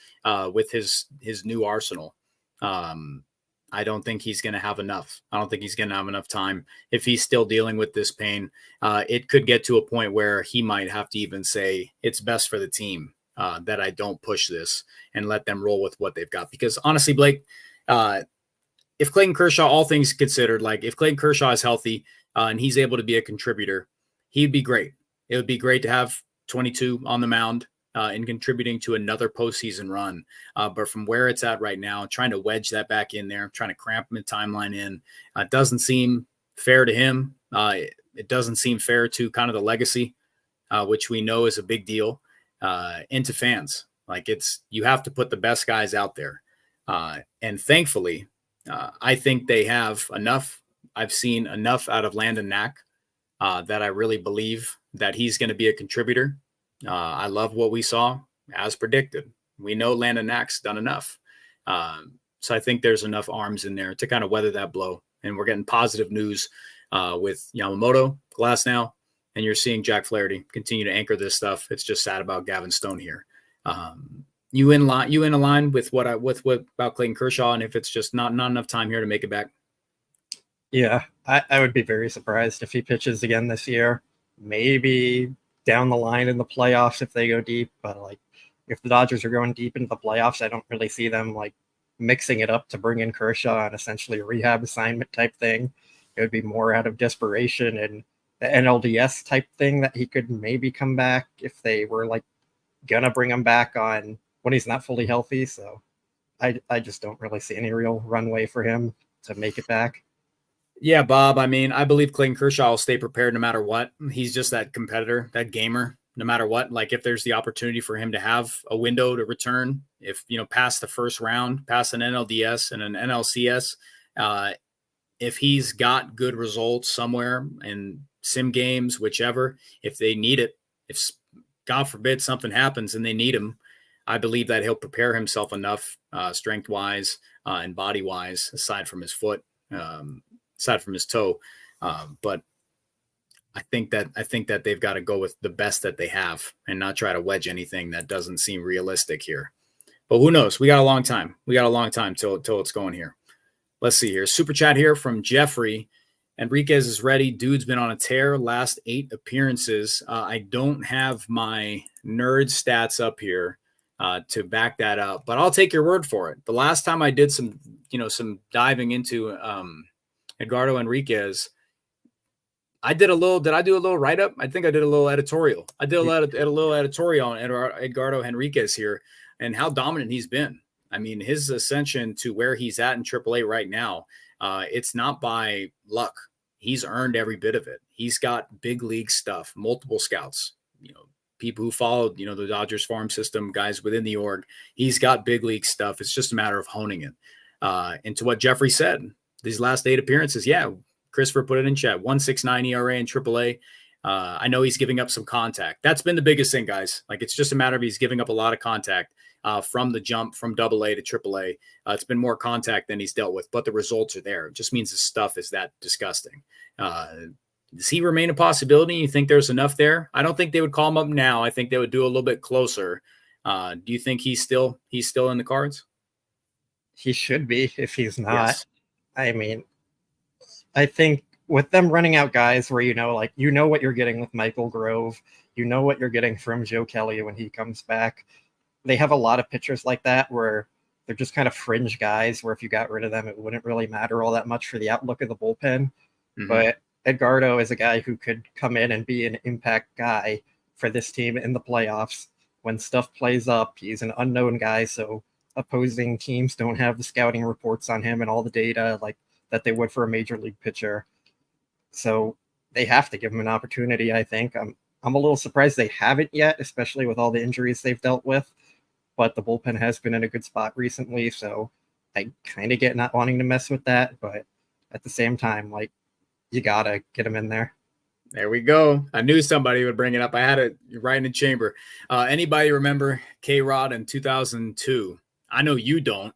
with his new arsenal. I don't think he's going to have enough. I don't think he's going to have enough time. If he's still dealing with this pain, it could get to a point where he might have to even say it's best for the team that I don't push this and let them roll with what they've got. Because honestly, Blake, if Clayton Kershaw, all things considered, like if Clayton Kershaw is healthy and he's able to be a contributor, he'd be great. It would be great to have 22 on the mound and contributing to another postseason run. But from where it's at right now, trying to wedge that back in there, trying to cramp the timeline in, doesn't seem fair to him. It doesn't seem fair to kind of the legacy, which we know is a big deal, into fans. Like you have to put the best guys out there. And thankfully, I think they have enough. I've seen enough out of Landon Knack that I really believe that he's going to be a contributor. I love what we saw as predicted. We know Landon Knack's done enough. So I think there's enough arms in there to kind of weather that blow. And we're getting positive news with Yamamoto, Glasnow, and you're seeing Jack Flaherty continue to anchor this stuff. It's just sad about Gavin Stone here. You in a line with what about Clayton Kershaw, and if it's just not enough time here to make it back? Yeah, I would be very surprised if he pitches again this year. maybe down the line in the playoffs if they go deep. But like, if the Dodgers are going deep into the playoffs, I don't really see them like mixing it up to bring in Kershaw and essentially a rehab assignment type thing. It would be more out of desperation and the NLDS type thing that he could maybe come back if they were like gonna bring him back on when he's not fully healthy. So I just don't really see any real runway for him to make it back. Yeah, Bob. I mean, I believe Clayton Kershaw will stay prepared no matter what. He's just that competitor, that gamer, no matter what. Like if there's the opportunity for him to have a window to return, if, past the first round, past an NLDS and an NLCS, if he's got good results somewhere in sim games, whichever, if they need it, if God forbid something happens and they need him, I believe that he'll prepare himself enough strength wise and body wise, aside from his foot, aside from his toe. But I think that they've got to go with the best that they have and not try to wedge anything that doesn't seem realistic here. But who knows? We got a long time. Till it's going here. Let's see here. Super chat here from Jeffrey. Enriquez is ready. Dude's been on a tear last 8 appearances. I don't have my nerd stats up here to back that up, but I'll take your word for it. The last time I did some diving into Edgardo Enriquez, did I do a little write-up? I think I did a little editorial. I did a little editorial on Edgardo Enriquez here and how dominant he's been. I mean, his ascension to where he's at in AAA right now, it's not by luck. He's earned every bit of it. He's got big league stuff, multiple scouts, people who followed, the Dodgers farm system, guys within the org. He's got big league stuff. It's just a matter of honing it. And to what Jeffrey said, these last 8 appearances, Christopher put it in chat, 1.69 ERA in AAA. I know he's giving up some contact. That's been the biggest thing, guys. Like, it's just a matter of he's giving up a lot of contact from the jump from AA to AAA. It's been more contact than he's dealt with, but the results are there. It just means his stuff is that disgusting. Does he remain a possibility? You think there's enough there? I don't think they would call him up now. I think they would do a little bit closer. Do you think he's still in the cards? He should be if he's not. Yes. I mean, I think with them running out guys where what you're getting with Michael Grove, what you're getting from Joe Kelly when he comes back. They have a lot of pitchers like that where they're just kind of fringe guys where if you got rid of them, it wouldn't really matter all that much for the outlook of the bullpen. Mm-hmm. But Edgardo is a guy who could come in and be an impact guy for this team in the playoffs. When stuff plays up, he's an unknown guy, so opposing teams don't have the scouting reports on him and all the data like that they would for a major league pitcher. So they have to give him an opportunity, I think. I'm a little surprised they haven't yet, especially with all the injuries they've dealt with. But the bullpen has been in a good spot recently, so I kind of get not wanting to mess with that. But at the same time, you got to get him in there. There we go. I knew somebody would bring it up. I had it right in the chamber. Anybody remember K-Rod in 2002? I know you don't.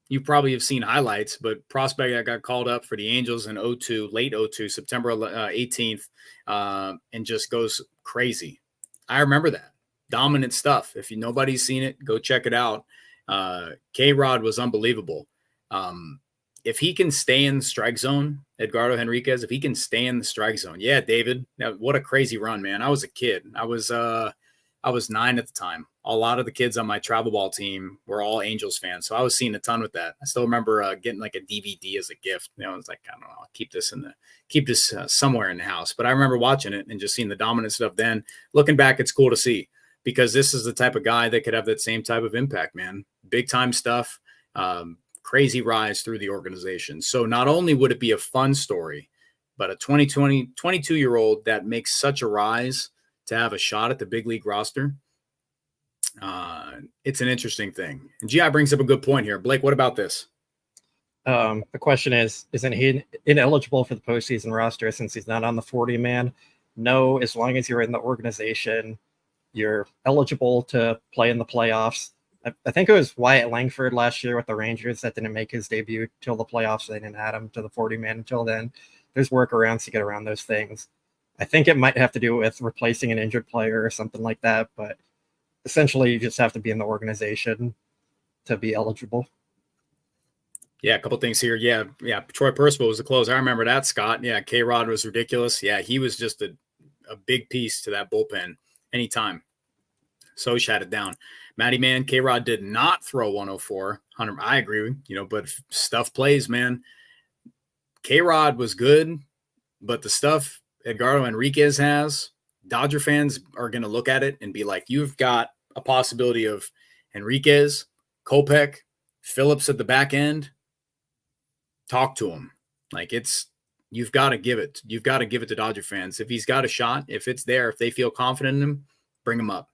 You probably have seen highlights, but prospect that got called up for the Angels in 02, late 02, September 18th, and just goes crazy. I remember that. Dominant stuff. If nobody's seen it, go check it out. K-Rod was unbelievable. If he can stay in the strike zone, Edgardo Henriquez, if he can stay in the strike zone. Yeah, David, what a crazy run, man. I was a kid. I was 9 at the time. A lot of the kids on my travel ball team were all Angels fans. So I was seeing a ton with that. I still remember getting like a DVD as a gift. I was like, I don't know, I'll keep this somewhere in the house. But I remember watching it and just seeing the dominant stuff then. Looking back, it's cool to see because this is the type of guy that could have that same type of impact, man. Big time stuff, crazy rise through the organization. So not only would it be a fun story, but a 22-year-old that makes such a rise to have a shot at the big league roster. It's an interesting thing. And GI brings up a good point here. Blake, what about this? The question isn't he ineligible for the postseason roster since he's not on the 40-man? No, as long as you're in the organization, you're eligible to play in the playoffs. I think it was Wyatt Langford last year with the Rangers that didn't make his debut till the playoffs. They didn't add him to the 40-man until then. There's workarounds to get around those things. I think it might have to do with replacing an injured player or something like that, but essentially you just have to be in the organization to be eligible. Yeah, a couple things here. Yeah. Troy Percival was the close. I remember that, Scott. Yeah, K-Rod was ridiculous. Yeah, he was just a big piece to that bullpen anytime. So shut it down. Matty Man, K-Rod did not throw 104. Hunter, I agree, but stuff plays, man. K-Rod was good, but the stuff Edgardo Enriquez has, Dodger fans are going to look at it and be like, you've got a possibility of Enriquez, Kopech, Phillips at the back end. Talk to him. Like you've got to give it. You've got to give it to Dodger fans. If he's got a shot, if it's there, if they feel confident in him, bring him up.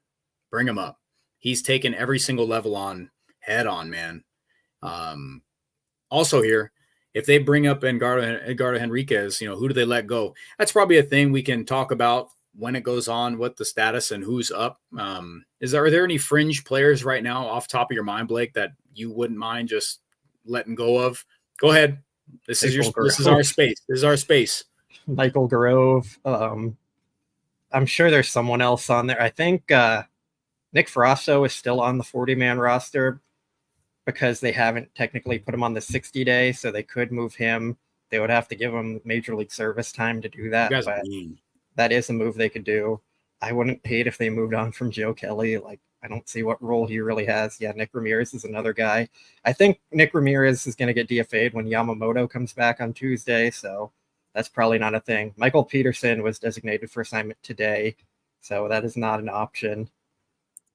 Bring him up. He's taken every single level on head on, man. Also here, if they bring up Edgardo Henriquez, who do they let go? That's probably a thing we can talk about when it goes on, what the status and who's up. Are there any fringe players right now off top of your mind, Blake, that you wouldn't mind just letting go of? Go ahead. This is our space. This is our space. Michael Grove. I'm sure there's someone else on there. I think Nick Frosto is still on the 40-man roster because they haven't technically put him on the 60-day, so they could move him. They would have to give him major league service time to do that. But that is a move they could do. I wouldn't hate if they moved on from Joe Kelly. Like, I don't see what role he really has. Yeah, Nick Ramirez is another guy. I think Nick Ramirez is going to get DFA'd when Yamamoto comes back on Tuesday, so that's probably not a thing. Michael Peterson was designated for assignment today, so that is not an option.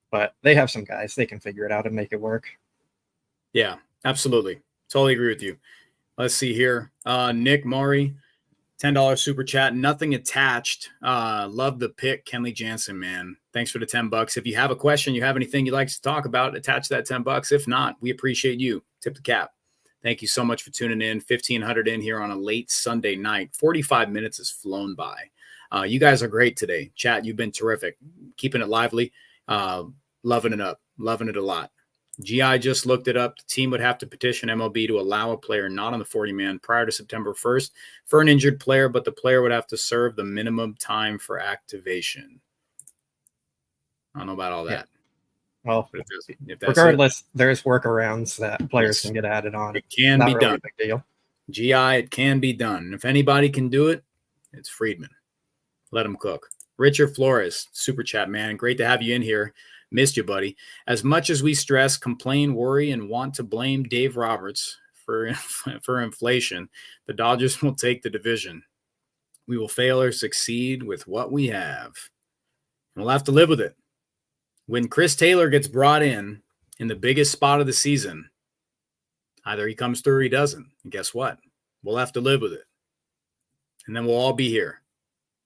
But they have some guys. They can figure it out and make it work. Yeah, absolutely. Totally agree with you. Let's see here. Nick Maury, $10 super chat. Nothing attached. Love the pick, Kenley Jansen, man. Thanks for the $10. If you have a question, you have anything you'd like to talk about, attach that $10. If not, we appreciate you. Tip the cap. Thank you so much for tuning in. 1,500 in here on a late Sunday night. 45 minutes has flown by. You guys are great today. Chat, you've been terrific. Keeping it lively. Loving it up. Loving it a lot. GI just looked it up. The team would have to petition MLB to allow a player not on the 40-man prior to September 1st for an injured player, but the player would have to serve the minimum time for activation. I don't know about all that. Well, if that's regardless, there's workarounds that players can get added on. It can be done. A big deal. GI, it can be done. And if anybody can do it, it's Friedman. Let him cook. Richard Flores, super chat, man. Great to have you in here. Missed you, buddy. As much as we stress, complain, worry, and want to blame Dave Roberts for inflation, the Dodgers will take the division. We will fail or succeed with what we have. And we'll have to live with it. When Chris Taylor gets brought in the biggest spot of the season, either he comes through or he doesn't. And guess what? We'll have to live with it. And then we'll all be here.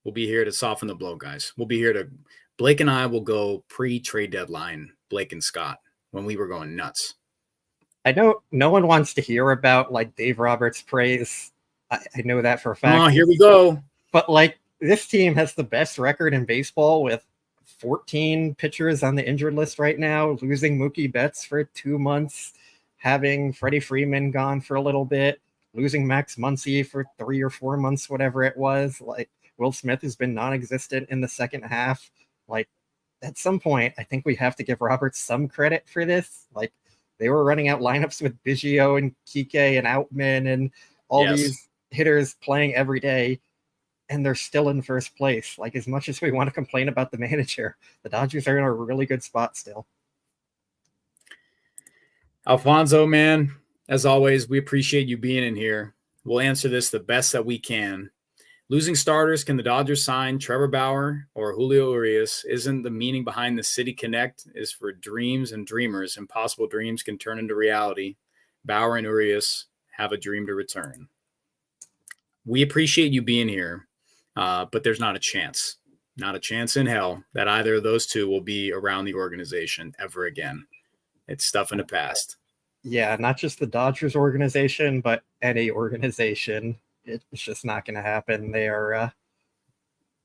We'll be here to soften the blow, guys. We'll be here to – Blake and I will go pre-trade deadline, Blake and Scott, when we were going nuts. I know no one wants to hear about, like, Dave Roberts' praise. I know that for a fact. Oh, here we go. But, like, this team has the best record in baseball with 14 pitchers on the injured list right now, losing Mookie Betts for 2 months, having Freddie Freeman gone for a little bit, losing Max Muncy for 3 or 4 months, whatever it was. Like, Will Smith has been non-existent in the second half. Like, at some point, I think we have to give Roberts some credit for this. Like, they were running out lineups with Biggio and Kike and Outman and all these hitters playing every day, and they're still in first place. Like, as much as we want to complain about the manager, the Dodgers are in a really good spot still. Alfonso, man, as always, we appreciate you being in here. We'll answer this the best that we can. Losing starters, can the Dodgers sign Trevor Bauer or Julio Urias? Isn't the meaning behind the City Connect is for dreams and dreamers. Impossible dreams can turn into reality. Bauer and Urias have a dream to return. We appreciate you being here, but there's not a chance in hell that either of those two will be around the organization ever again. It's stuff in the past. Yeah, not just the Dodgers organization, but any organization. It's just not going to happen. They are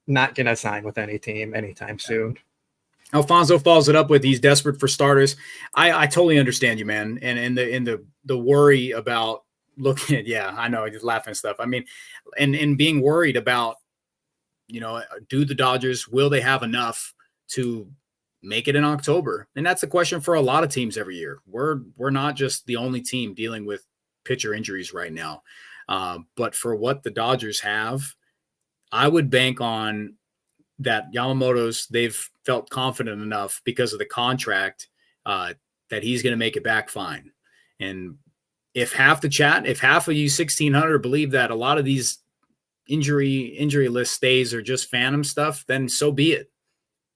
not going to sign with any team anytime soon. Alfonso follows it up with he's desperate for starters. I totally understand you, man. And the worry about looking at, I know, just laughing and stuff. I mean, and being worried about, do the Dodgers, will they have enough to make it in October? And that's the question for a lot of teams every year. We're not just the only team dealing with pitcher injuries right now. But for what the Dodgers have, I would bank on that Yamamoto's, they've felt confident enough because of the contract that he's going to make it back fine. And if half of you 1,600 believe that a lot of these injury list stays are just phantom stuff, then so be it.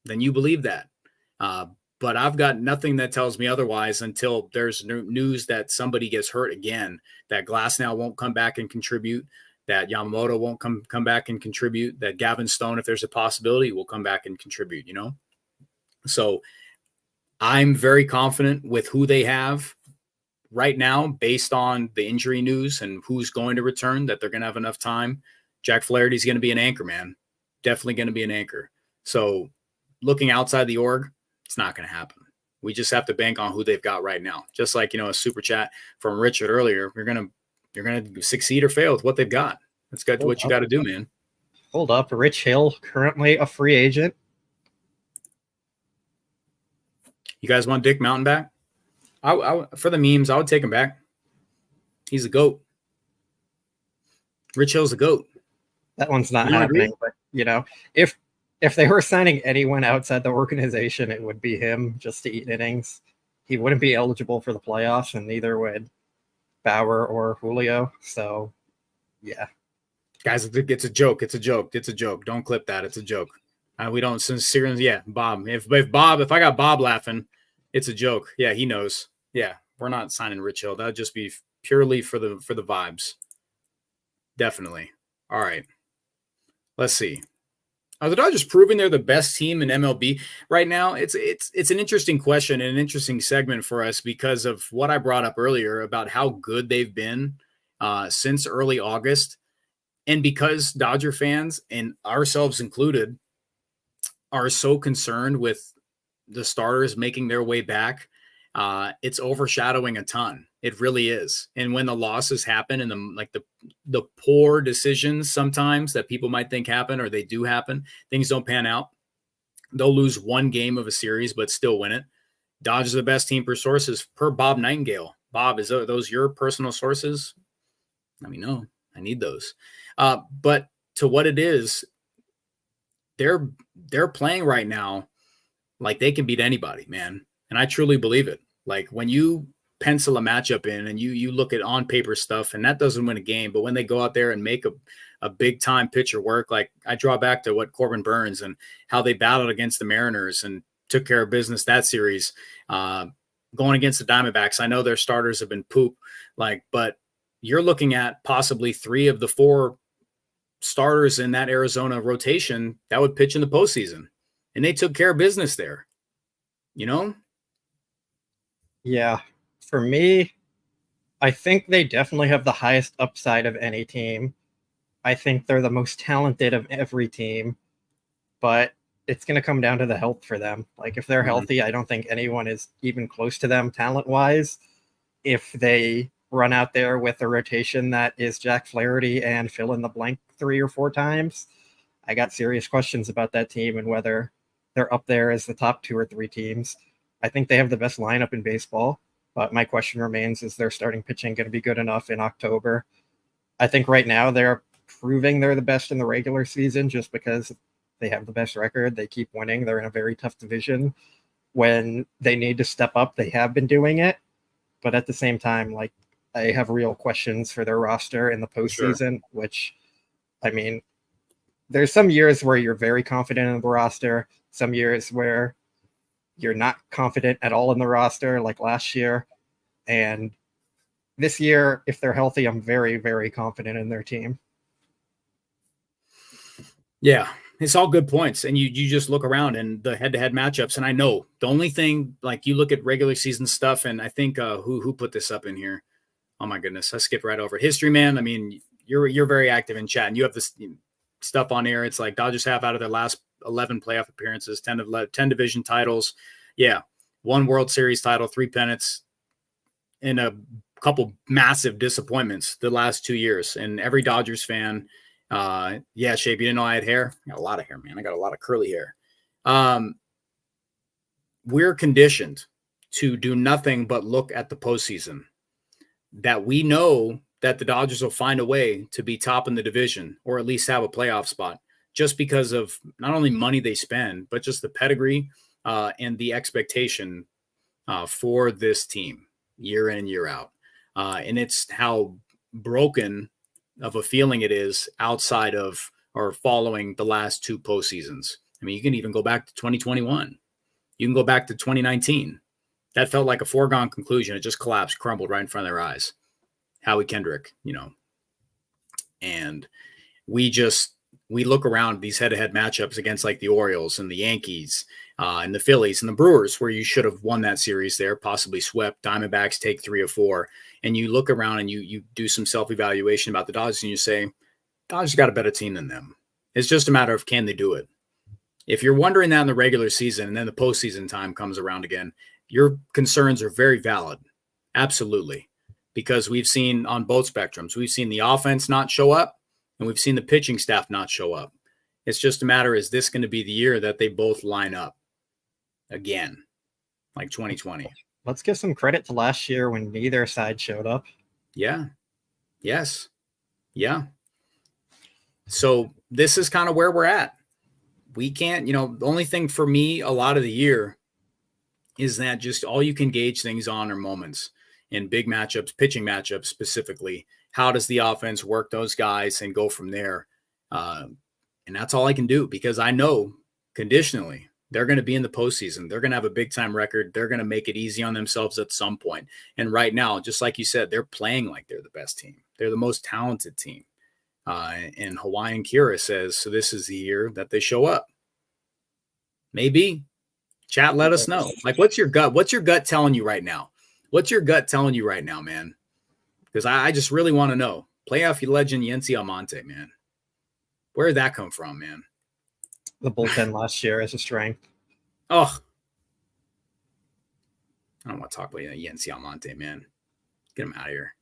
Then you believe that. But I've got nothing that tells me otherwise until there's news that somebody gets hurt again, that Glasnow won't come back and contribute, that Yamamoto won't come back and contribute, that Gavin Stone, if there's a possibility, will come back and contribute, you know? So I'm very confident with who they have right now based on the injury news and who's going to return, that they're going to have enough time. Jack Flaherty is going to be an anchor, man. Definitely going to be an anchor. So looking outside the org, it's not going to happen. We just have to bank on who they've got right now. Just like, a super chat from Richard earlier, you're going to succeed or fail with what they've got. That's got what you got to do, man. Hold up. Rich Hill, currently a free agent. You guys want Dick Mountain back? For the memes, I would take him back. He's a GOAT. Rich Hill's a GOAT. That one's not happening, but if they were signing anyone outside the organization, it would be him just to eat innings. He wouldn't be eligible for the playoffs, and neither would Bauer or Julio. So, yeah. Guys, it's a joke. It's a joke. It's a joke. Don't clip that. It's a joke. We don't sincerely. Yeah, Bob. If I got Bob laughing, it's a joke. Yeah, he knows. Yeah, we're not signing Rich Hill. That'd just be purely for the vibes. Definitely. All right. Let's see. Are the Dodgers proving they're the best team in MLB right now? It's an interesting question and an interesting segment for us because of what I brought up earlier about how good they've been since early August. And because Dodger fans, and ourselves included, are so concerned with the starters making their way back, it's overshadowing a ton. It really is. And when the losses happen and the poor decisions sometimes that people might think happen, or they do happen, things don't pan out. They'll lose one game of a series, but still win it. Dodgers are the best team per sources per Bob Nightingale. Bob, are those your personal sources? Let me know. I need those. But to what it is, they're playing right now like they can beat anybody, man. And I truly believe it. Like when you pencil a matchup in and you look at on paper stuff, and that doesn't win a game, but when they go out there and make a big time pitcher work, like I draw back to what Corbin Burns and how they battled against the Mariners and took care of business that series, going against the Diamondbacks. I know their starters have been poop, but you're looking at possibly 3 of the 4 starters in that Arizona rotation that would pitch in the postseason, and they took care of business there, Yeah. For me, I think they definitely have the highest upside of any team. I think they're the most talented of every team, but it's going to come down to the health for them. Like if they're healthy, I don't think anyone is even close to them talent-wise. If they run out there with a rotation that is Jack Flaherty and fill in the blank 3 or 4 times, I got serious questions about that team and whether they're up there as the top 2 or 3 teams. I think they have the best lineup in baseball, but my question remains, is their starting pitching going to be good enough in October? I think right now they're proving they're the best in the regular season just because they have the best record. They keep winning. They're in a very tough division. When they need to step up, they have been doing it. But at the same time, I have real questions for their roster in the postseason, which, there's some years where you're very confident in the roster, some years where you're not confident at all in the roster, like last year. And this year, if they're healthy, I'm very, very confident in their team. Yeah, it's all good points. And you just look around and the head-to-head matchups. And I know the only thing, you look at regular season stuff, and I think who put this up in here? Oh my goodness, I skipped right over it. History Man. You're very active in chat, and you have this stuff on here. It's like Dodgers have out of their last 11 playoff appearances, 10 division titles. Yeah. 1 World Series title, 3 pennants, and a couple massive disappointments the last 2 years. And every Dodgers fan, Shape, you didn't know I had hair? I got a lot of hair, man. I got a lot of curly hair. We're conditioned to do nothing but look at the postseason, that we know that the Dodgers will find a way to be top in the division or at least have a playoff spot. just because of not only money they spend, but just the pedigree and the expectation for this team year in and year out. And it's how broken of a feeling it is outside of or following the last 2 postseasons. I mean, you can even go back to 2021. You can go back to 2019. That felt like a foregone conclusion. It just collapsed, crumbled right in front of their eyes. Howie Kendrick, and we look around these head-to-head matchups against like the Orioles and the Yankees and the Phillies and the Brewers, where you should have won that series there, possibly swept. Diamondbacks take 3 or 4. And you look around and you do some self-evaluation about the Dodgers and you say, Dodgers got a better team than them. It's just a matter of can they do it? If you're wondering that in the regular season and then the postseason time comes around again, your concerns are very valid. Absolutely. Because we've seen on both spectrums, we've seen the offense not show up and we've seen the pitching staff not show up. It's just a matter, is this going to be the year that they both line up again, like 2020? Let's give some credit to last year when neither side showed up. Yeah. Yes. Yeah. So this is kind of where we're at. We can't, the only thing for me a lot of the year is that just all you can gauge things on are moments in big matchups, pitching matchups specifically. How does the offense work those guys and go from there? And that's all I can do, because I know conditionally they're going to be in the postseason. They're going to have a big time record. They're going to make it easy on themselves at some point. And right now, just like you said, they're playing like they're the best team. They're the most talented team. And Hawaiian Kira says, so this is the year that they show up. Maybe. Chat, let us know. Like, what's your gut? What's your gut telling you right now? What's your gut telling you right now, man? Because I just really want to know. Playoff legend Yency Almonte, man. Where did that come from, man? The bullpen last year as a strength. Oh. I don't want to talk about Yency Almonte, man. Get him out of here.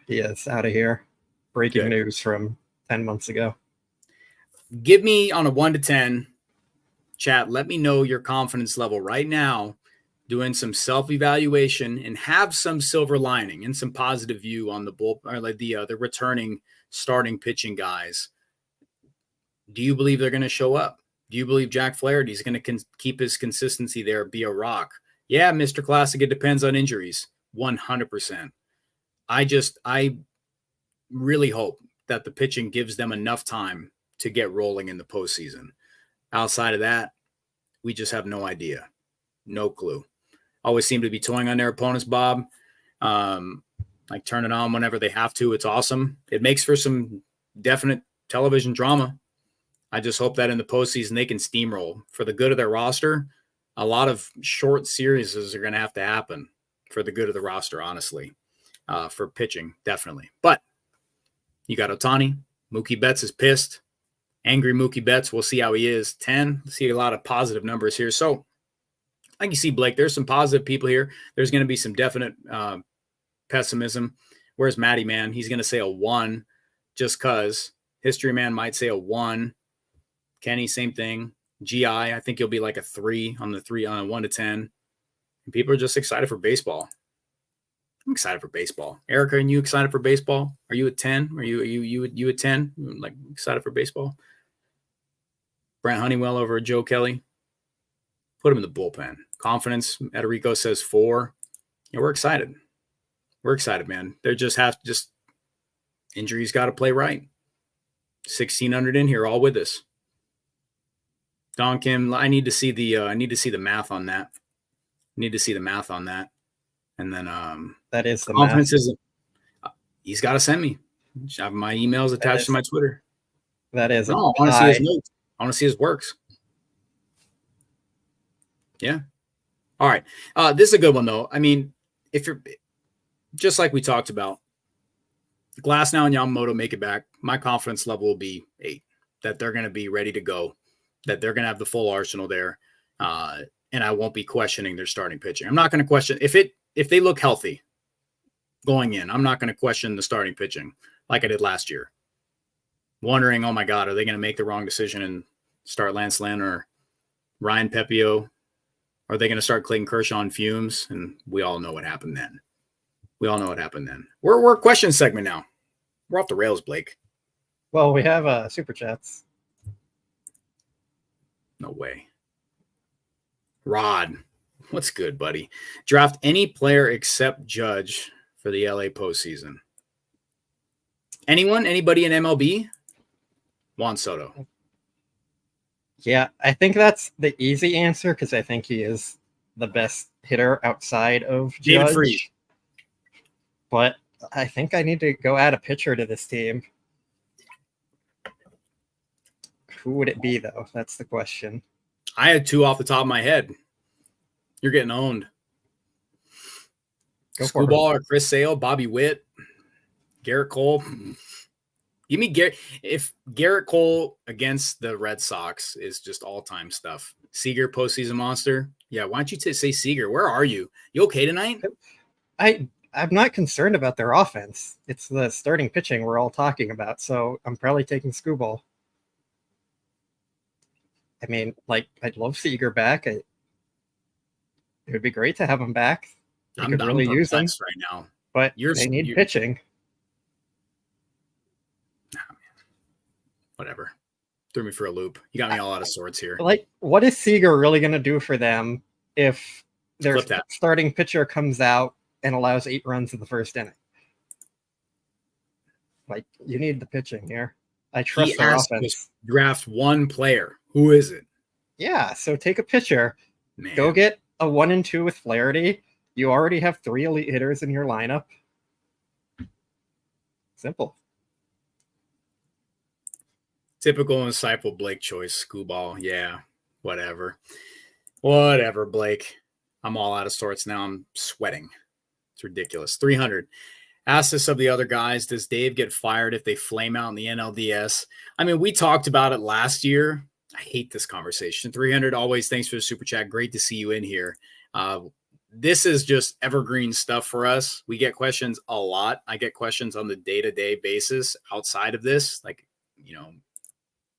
He is out of here. Breaking news from 10 months ago. Give me on a 1 to 10, chat. Let me know your confidence level right now, doing some self-evaluation and have some silver lining and some positive view on the the returning starting pitching guys. Do you believe they're going to show up? Do you believe Jack Flaherty is going to keep his consistency there, be a rock? Yeah, Mr. Classic, it depends on injuries. 100%. I really hope that the pitching gives them enough time to get rolling in the postseason. Outside of that, we just have no idea. No clue. Always seem to be toying on their opponents, Bob. Like turn it on whenever they have to. It's awesome. It makes for some definite television drama. I just hope that in the postseason they can steamroll for the good of their roster. A lot of short series are going to have to happen for the good of the roster, honestly, for pitching, definitely. But you got Ohtani. Mookie Betts is pissed. Angry Mookie Betts. We'll see how he is. 10. See a lot of positive numbers here. So, like you see, Blake, there's some positive people here. There's going to be some definite pessimism. Where's Matty, man? He's going to say a 1 just because. History Man might say a 1. Kenny, same thing. GI, I think he'll be like a 3 on the 1 to 10. And people are just excited for baseball. I'm excited for baseball. Erica, are you excited for baseball? Are you at 10? Are you at 10? Like excited for baseball? Brent Honeywell over Joe Kelly. Put him in the bullpen. Confidence. Ederico says 4. Yeah, we're excited. We're excited, man. They just injuries got to play right. 1,600 in here, all with us. Don Kim, I need to see the math on that. And then that is the confidence math. is he's got to send me. I have my emails attached to my Twitter. That is. No, I want to see his notes. I want to see his works. Yeah. All right. This is a good one though. I mean, if you're just like we talked about, Glasnow and Yamamoto make it back, my confidence level will be 8. That they're going to be ready to go. That they're going to have the full arsenal there. And I won't be questioning their starting pitching. I'm not going to question if they look healthy going in. I'm not going to question the starting pitching like I did last year. Wondering, oh my God, are they going to make the wrong decision and start Lance Lynn or Ryan Pepio? Are they going to start Clayton Kershaw on fumes? And we all know what happened then. We're a question segment now. We're off the rails, Blake. Well, we have super chats. No way. Rod, what's good, buddy? Draft any player except Judge for the LA postseason. Anyone? Anybody in MLB? Juan Soto. Yeah, I think that's the easy answer because I think he is the best hitter outside of David Judge. Freese. But I think I need to go add a pitcher to this team. Who would it be, though? That's the question. I had two off the top of my head. You're getting owned. Screwball or Chris Sale, Bobby Witt, Garrett Cole. Give me Garrett. If Garrett Cole against the Red Sox is just all-time stuff. Seager, postseason monster. Yeah, why don't you say Seager? Where are you? You okay tonight? I'm not concerned about their offense. It's the starting pitching we're all talking about, so I'm probably taking Screwball. I mean, like, I'd love Seager back. It would be great to have him back. They could really use him right now. But they need pitching. Whatever. Threw me for a loop. You got me all out of sorts here. Like, what is Seager really going to do for them if their starting pitcher comes out and allows 8 runs in the first inning? Like, you need the pitching here. I trust their offense. Draft one player. Who is it? Yeah, so take a pitcher. Man. Go get a 1 and 2 with Flaherty. You already have 3 elite hitters in your lineup. Simple. Typical insightful Blake choice. Screwball. Yeah, whatever. Whatever, Blake. I'm all out of sorts now. I'm sweating. It's ridiculous. 300. Ask this of the other guys. Does Dave get fired if they flame out in the NLDS? I mean, we talked about it last year. I hate this conversation. 300, always thanks for the super chat. Great to see you in here. This is just evergreen stuff for us. We get questions a lot. I get questions on the day-to-day basis outside of this. Like, you know,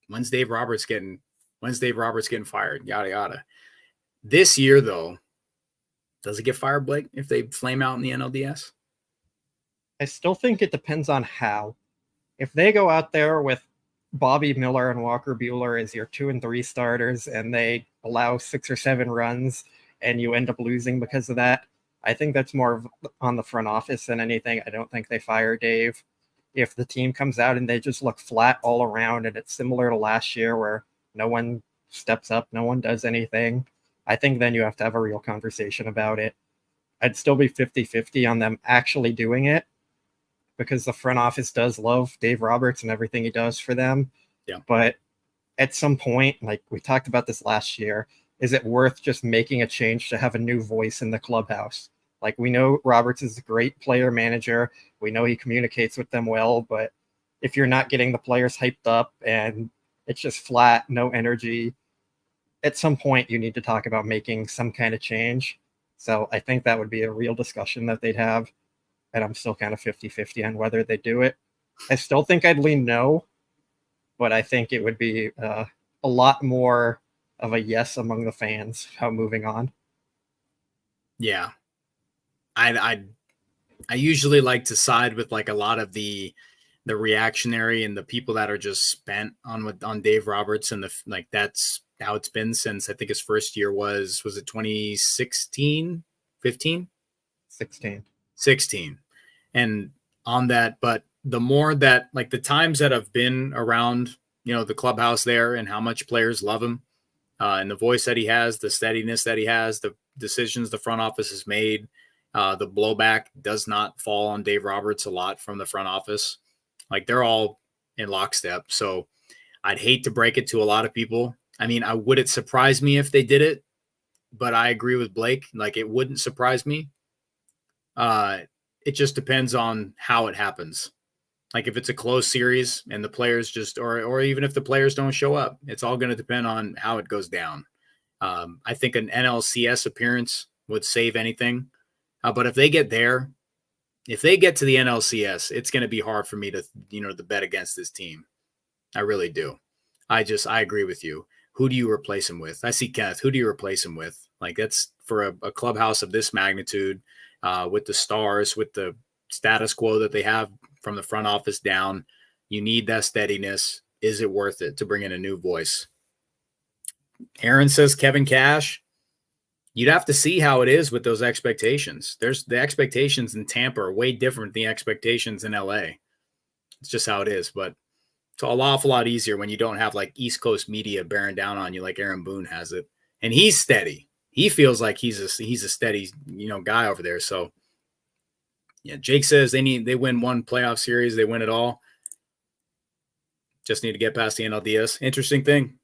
when's Dave Roberts getting fired? Yada, yada. This year, though, does it get fired, Blake, if they flame out in the NLDS? I still think it depends on how. If they go out there with Bobby Miller and Walker Buehler as your 2 and 3 starters and they allow 6 or 7 runs and you end up losing because of that, I think that's more on the front office than anything. I don't think they fire Dave. If the team comes out and they just look flat all around and it's similar to last year where no one steps up, no one does anything, I think then you have to have a real conversation about it. I'd still be 50-50 on them actually doing it because the front office does love Dave Roberts and everything he does for them. Yeah. But at some point, like we talked about this last year, is it worth just making a change to have a new voice in the clubhouse? Like, we know Roberts is a great player manager. We know he communicates with them well, but if you're not getting the players hyped up and it's just flat, no energy, at some point you need to talk about making some kind of change. So I think that would be a real discussion that they'd have. And I'm still kind of 50-50 on whether they do it. I still think I'd lean no, but I think it would be a lot more of a yes among the fans. How moving on? Yeah, I usually like to side with like a lot of the reactionary and the people that are just spent on Dave Roberts, and that's how it's been since I think his first year was it 2016, 15, 16. And on that, but the more that, like, the times that have been around, you know, the clubhouse there and how much players love him, and the voice that he has, the steadiness that he has, the decisions the front office has made, the blowback does not fall on Dave Roberts a lot from the front office. Like, they're all in lockstep. So I'd hate to break it to a lot of people. I mean, would it surprise me if they did it? But I agree with Blake. Like, it wouldn't surprise me. It just depends on how it happens. Like, if it's a close series and the players just, or even if the players don't show up, it's all going to depend on how it goes down. I think an NLCS appearance would save anything. But if they get there, if they get to the NLCS, it's going to be hard for me to, to bet against this team. I really do. I agree with you. Who do you replace him with? I see Kenneth. Who do you replace him with? Like, that's for a clubhouse of this magnitude, with the stars, with the status quo that they have from the front office down. You need that steadiness. Is it worth it to bring in a new voice? Aaron says Kevin Cash. You'd have to see how it is with those expectations. There's the expectations in Tampa are way different than the expectations in LA. It's just how it is. But it's an awful lot easier when you don't have like East Coast media bearing down on you like Aaron Boone has it. And he's steady. He feels like he's a steady, guy over there. So yeah, Jake says they win one playoff series, they win it all. Just need to get past the NLDS. Interesting thing.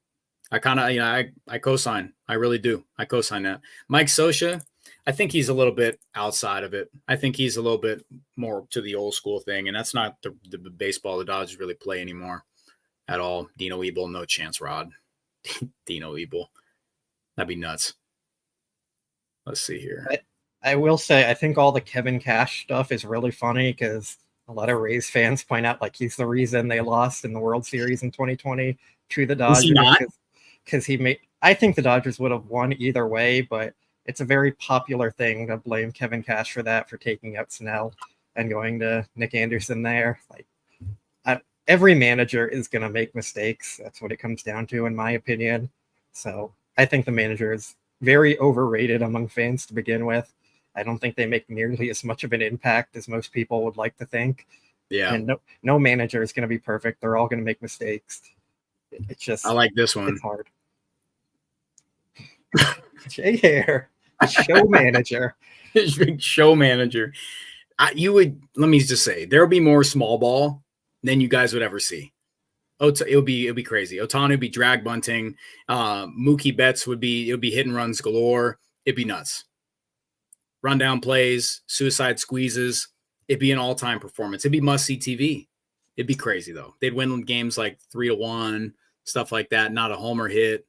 I kind of, I co-sign. I really do. I co-sign that. Mike Scioscia, I think he's a little bit outside of it. I think he's a little bit more to the old school thing, and that's not the baseball the Dodgers really play anymore at all. Dino Ebel, no chance, Rod. Dino Ebel. That'd be nuts. Let's see here. I will say, I think all the Kevin Cash stuff is really funny because a lot of Rays fans point out like he's the reason they lost in the World Series in 2020 to the Dodgers. Is he not? Because I think the Dodgers would have won either way, but it's a very popular thing to blame Kevin Cash for that, for taking out Snell and going to Nick Anderson there. Like, every manager is going to make mistakes. That's what it comes down to, in my opinion. So I think the manager is very overrated among fans to begin with. I don't think they make nearly as much of an impact as most people would like to think. Yeah. And no manager is going to be perfect. They're all going to make mistakes. It's just, I like this one. It's hard. Jay Hare, show manager. Show manager. Let me just say, there'll be more small ball than you guys would ever see. It'll be crazy. Ohtani would be drag bunting. Mookie Betts it'll be hit and runs galore. It'd be nuts. Rundown plays, suicide squeezes. It'd be an all-time performance. It'd be must-see TV. It'd be crazy though. They'd win games like 3-1, stuff like that. Not a homer hit.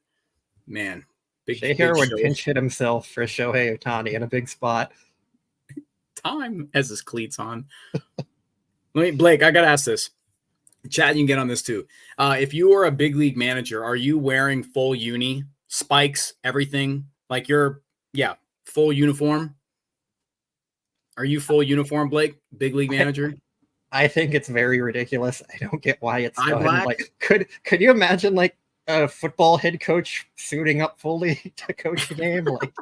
Man. Jay Hare would pinch hit himself for Shohei Ohtani in a big spot. Time has his cleats on. Blake, I got to ask this. Chad, you can get on this too. If you were a big league manager, are you wearing full uni, spikes, everything? Like full uniform? Are you full uniform, Blake? Big league manager? I think it's very ridiculous. I don't get why it's done. Black? Like, could you imagine like a football head coach suiting up fully to coach the game, like,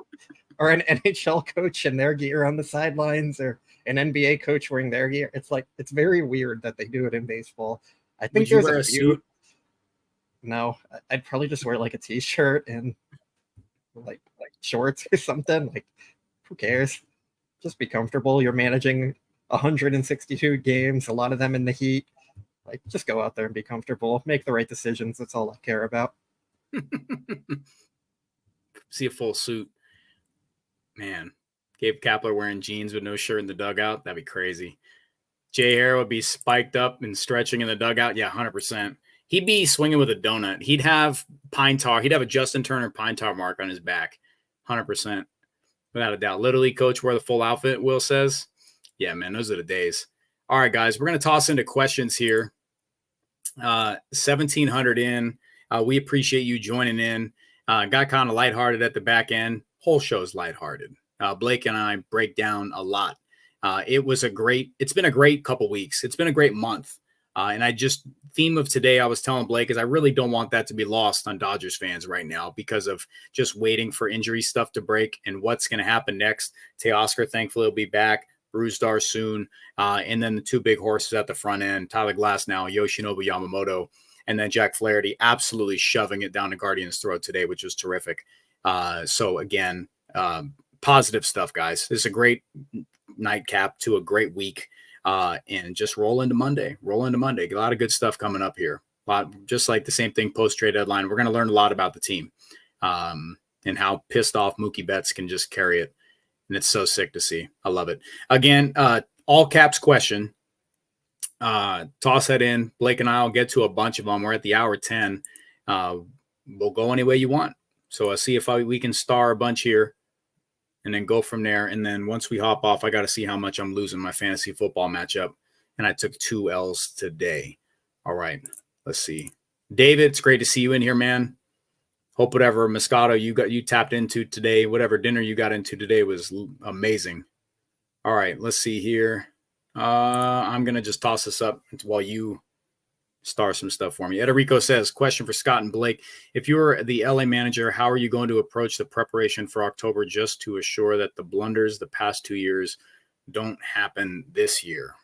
or an NHL coach in their gear on the sidelines, or an NBA coach wearing their gear? It's like, it's very weird that they do it in baseball. I think there's a suit. No, I'd probably just wear like a t-shirt and like shorts or something. Like, who cares? Just be comfortable. You're managing 162 games, a lot of them in the heat. Like, just go out there and be comfortable. Make the right decisions. That's all I care about. See a full suit. Man, Gabe Kapler wearing jeans with no shirt in the dugout. That'd be crazy. Jay Hare would be spiked up and stretching in the dugout. Yeah, 100%. He'd be swinging with a donut. He'd have pine tar. He'd have a Justin Turner pine tar mark on his back. 100%. Without a doubt. Literally, coach, wear the full outfit, Will says. Yeah, man, those are the days. All right, guys, we're going to toss into questions here. 1,700 in. We appreciate you joining in. Got kind of lighthearted at the back end. Whole show's lighthearted. Blake and I break down a lot. It's been a great couple weeks. It's been a great month. And theme of today, I was telling Blake, is I really don't want that to be lost on Dodgers fans right now because of just waiting for injury stuff to break and what's going to happen next. Teoscar, thankfully, will be back. Brusdar soon. And then the two big horses at the front end, Tyler Glasnow, Yoshinobu, Yamamoto, and then Jack Flaherty absolutely shoving it down the Guardian's throat today, which was terrific. So again, positive stuff, guys. This is a great nightcap to a great week. And just roll into Monday. A lot of good stuff coming up here. Just like the same thing post-trade deadline. We're going to learn a lot about the team and how pissed off Mookie Betts can just carry it. And it's so sick to see. I love it. Again, all caps question. Toss that in. Blake and I will get to a bunch of them. We're at the hour 10. We'll go any way you want. So I'll see if we can star a bunch here and then go from there. And then once we hop off, I got to see how much I'm losing my fantasy football matchup. And I took 2 L's today. All right. Let's see. David, it's great to see you in here, man. Hope whatever Moscato you tapped into today, whatever dinner you got into today was amazing. All right, let's see here. I'm going to just toss this up while you star some stuff for me. Ederico says, question for Scott and Blake. If you're the LA manager, how are you going to approach the preparation for October just to assure that the blunders the past 2 years don't happen this year?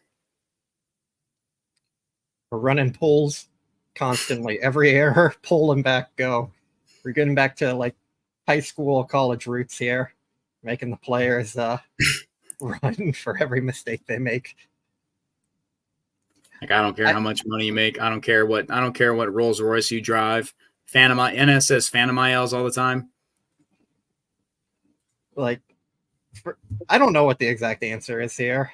We're running polls constantly. Every error, pull them back, go. We're getting back to like high school, college roots here, making the players run for every mistake they make. Like, I don't care how much money you make. I don't care what Rolls Royce you drive. NS says Phantom ILs all the time. Like, I don't know what the exact answer is here.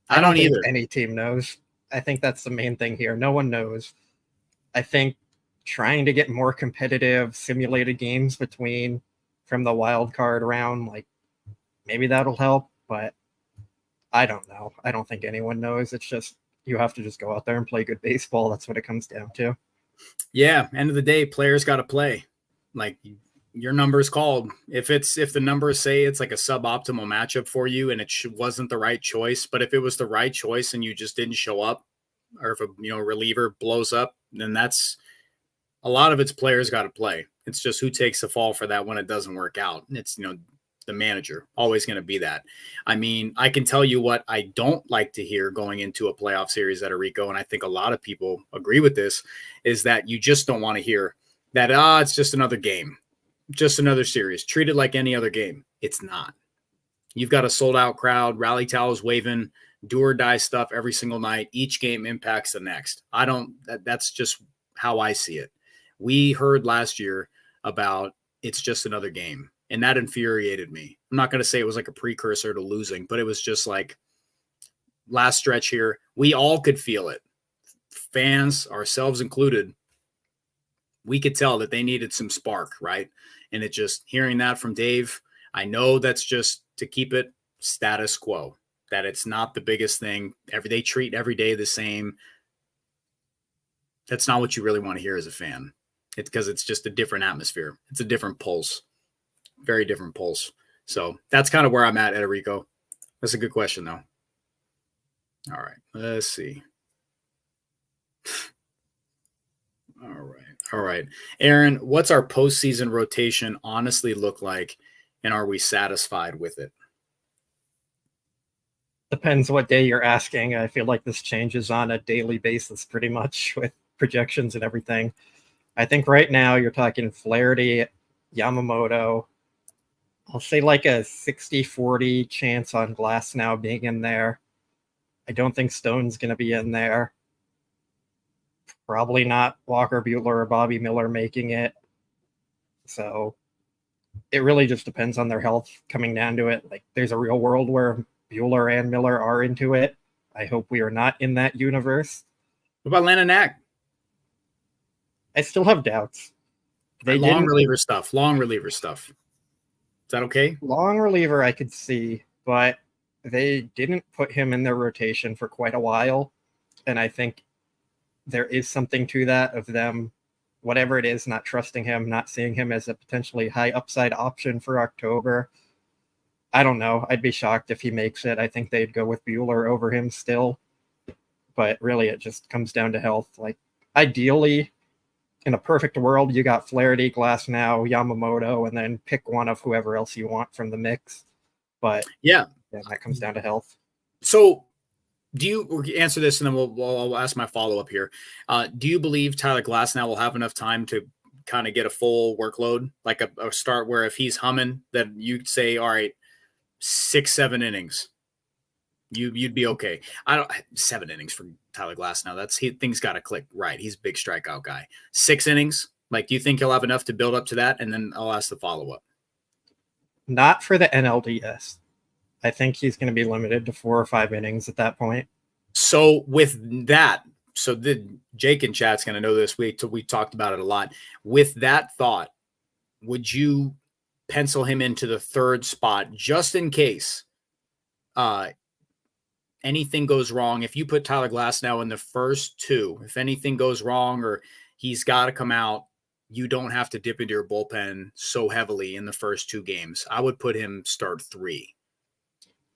I don't think either. Any team knows. I think that's the main thing here. No one knows. I think trying to get more competitive simulated games from the wild card round, like maybe that'll help, but I don't know. I don't think anyone knows. It's just you have to just go out there and play good baseball. That's what it comes down to. Yeah, end of the day, players got to play. Like, your number is called. If the numbers say it's like a suboptimal matchup for you and it wasn't the right choice, but if it was the right choice and you just didn't show up, or if a reliever blows up, then that's a lot of its players got to play. It's just who takes the fall for that when it doesn't work out. It's the manager, always going to be that. I mean, I can tell you what I don't like to hear going into a playoff series at Rico, and I think a lot of people agree with this, is that you just don't want to hear that, it's just another game, just another series, treat it like any other game. It's not. You've got a sold-out crowd, rally towels waving, do-or-die stuff every single night. Each game impacts the next. That's just how I see it. We heard last year about it's just another game, and that infuriated me. I'm not going to say it was like a precursor to losing, but it was just like last stretch here. We all could feel it. Fans, ourselves included, we could tell that they needed some spark, right? And it just, hearing that from Dave, I know that's just to keep it status quo, that it's not the biggest thing. They treat every day the same. That's not what you really want to hear as a fan. It's because it's just a different atmosphere. It's a different pulse. Very different pulse. So that's kind of where I'm at, Ederico. That's a good question, though. All right. Let's see. All right. Aaron, what's our postseason rotation honestly look like, and are we satisfied with it? Depends what day you're asking. I feel like this changes on a daily basis pretty much with projections and everything. I think right now you're talking Flaherty, Yamamoto. I'll say like a 60-40 chance on Glasnow being in there. I don't think Stone's going to be in there. Probably not Walker Buehler or Bobby Miller making it. So it really just depends on their health coming down to it. Like, there's a real world where Buehler and Miller are into it. I hope we are not in that universe. What about Landon Knack? I still have doubts. Long reliever stuff. Is that okay? Long reliever I could see, but they didn't put him in their rotation for quite a while. And I think there is something to that of them, whatever it is, not trusting him, not seeing him as a potentially high upside option for October. I don't know. I'd be shocked if he makes it. I think they'd go with Buehler over him still. But really, it just comes down to health. Like, ideally, in a perfect world, you got Flaherty, Glasnow, Yamamoto, and then pick one of whoever else you want from the mix. But yeah, that comes down to health. So do you answer this, and then I'll ask my follow-up here. Do you believe Tyler Glasnow will have enough time to kind of get a full workload, like a start where if he's humming, that you'd say, all right, 6-7 innings, you'd be okay? 7 innings for Tyler Glasnow. Things got to click right. He's a big strikeout guy. 6 innings, like, do you think he'll have enough to build up to that? And then I'll ask the follow-up. Not for the NLDS. I think he's going to be limited to 4 or 5 innings at that point. So with that, Jake in chat's going to know this. We talked about it a lot. With that thought, would you pencil him into the 3rd spot just in case anything goes wrong? If you put Tyler Glasnow in the first 2, if anything goes wrong or he's got to come out, you don't have to dip into your bullpen so heavily in the first 2 games. I would put him start 3.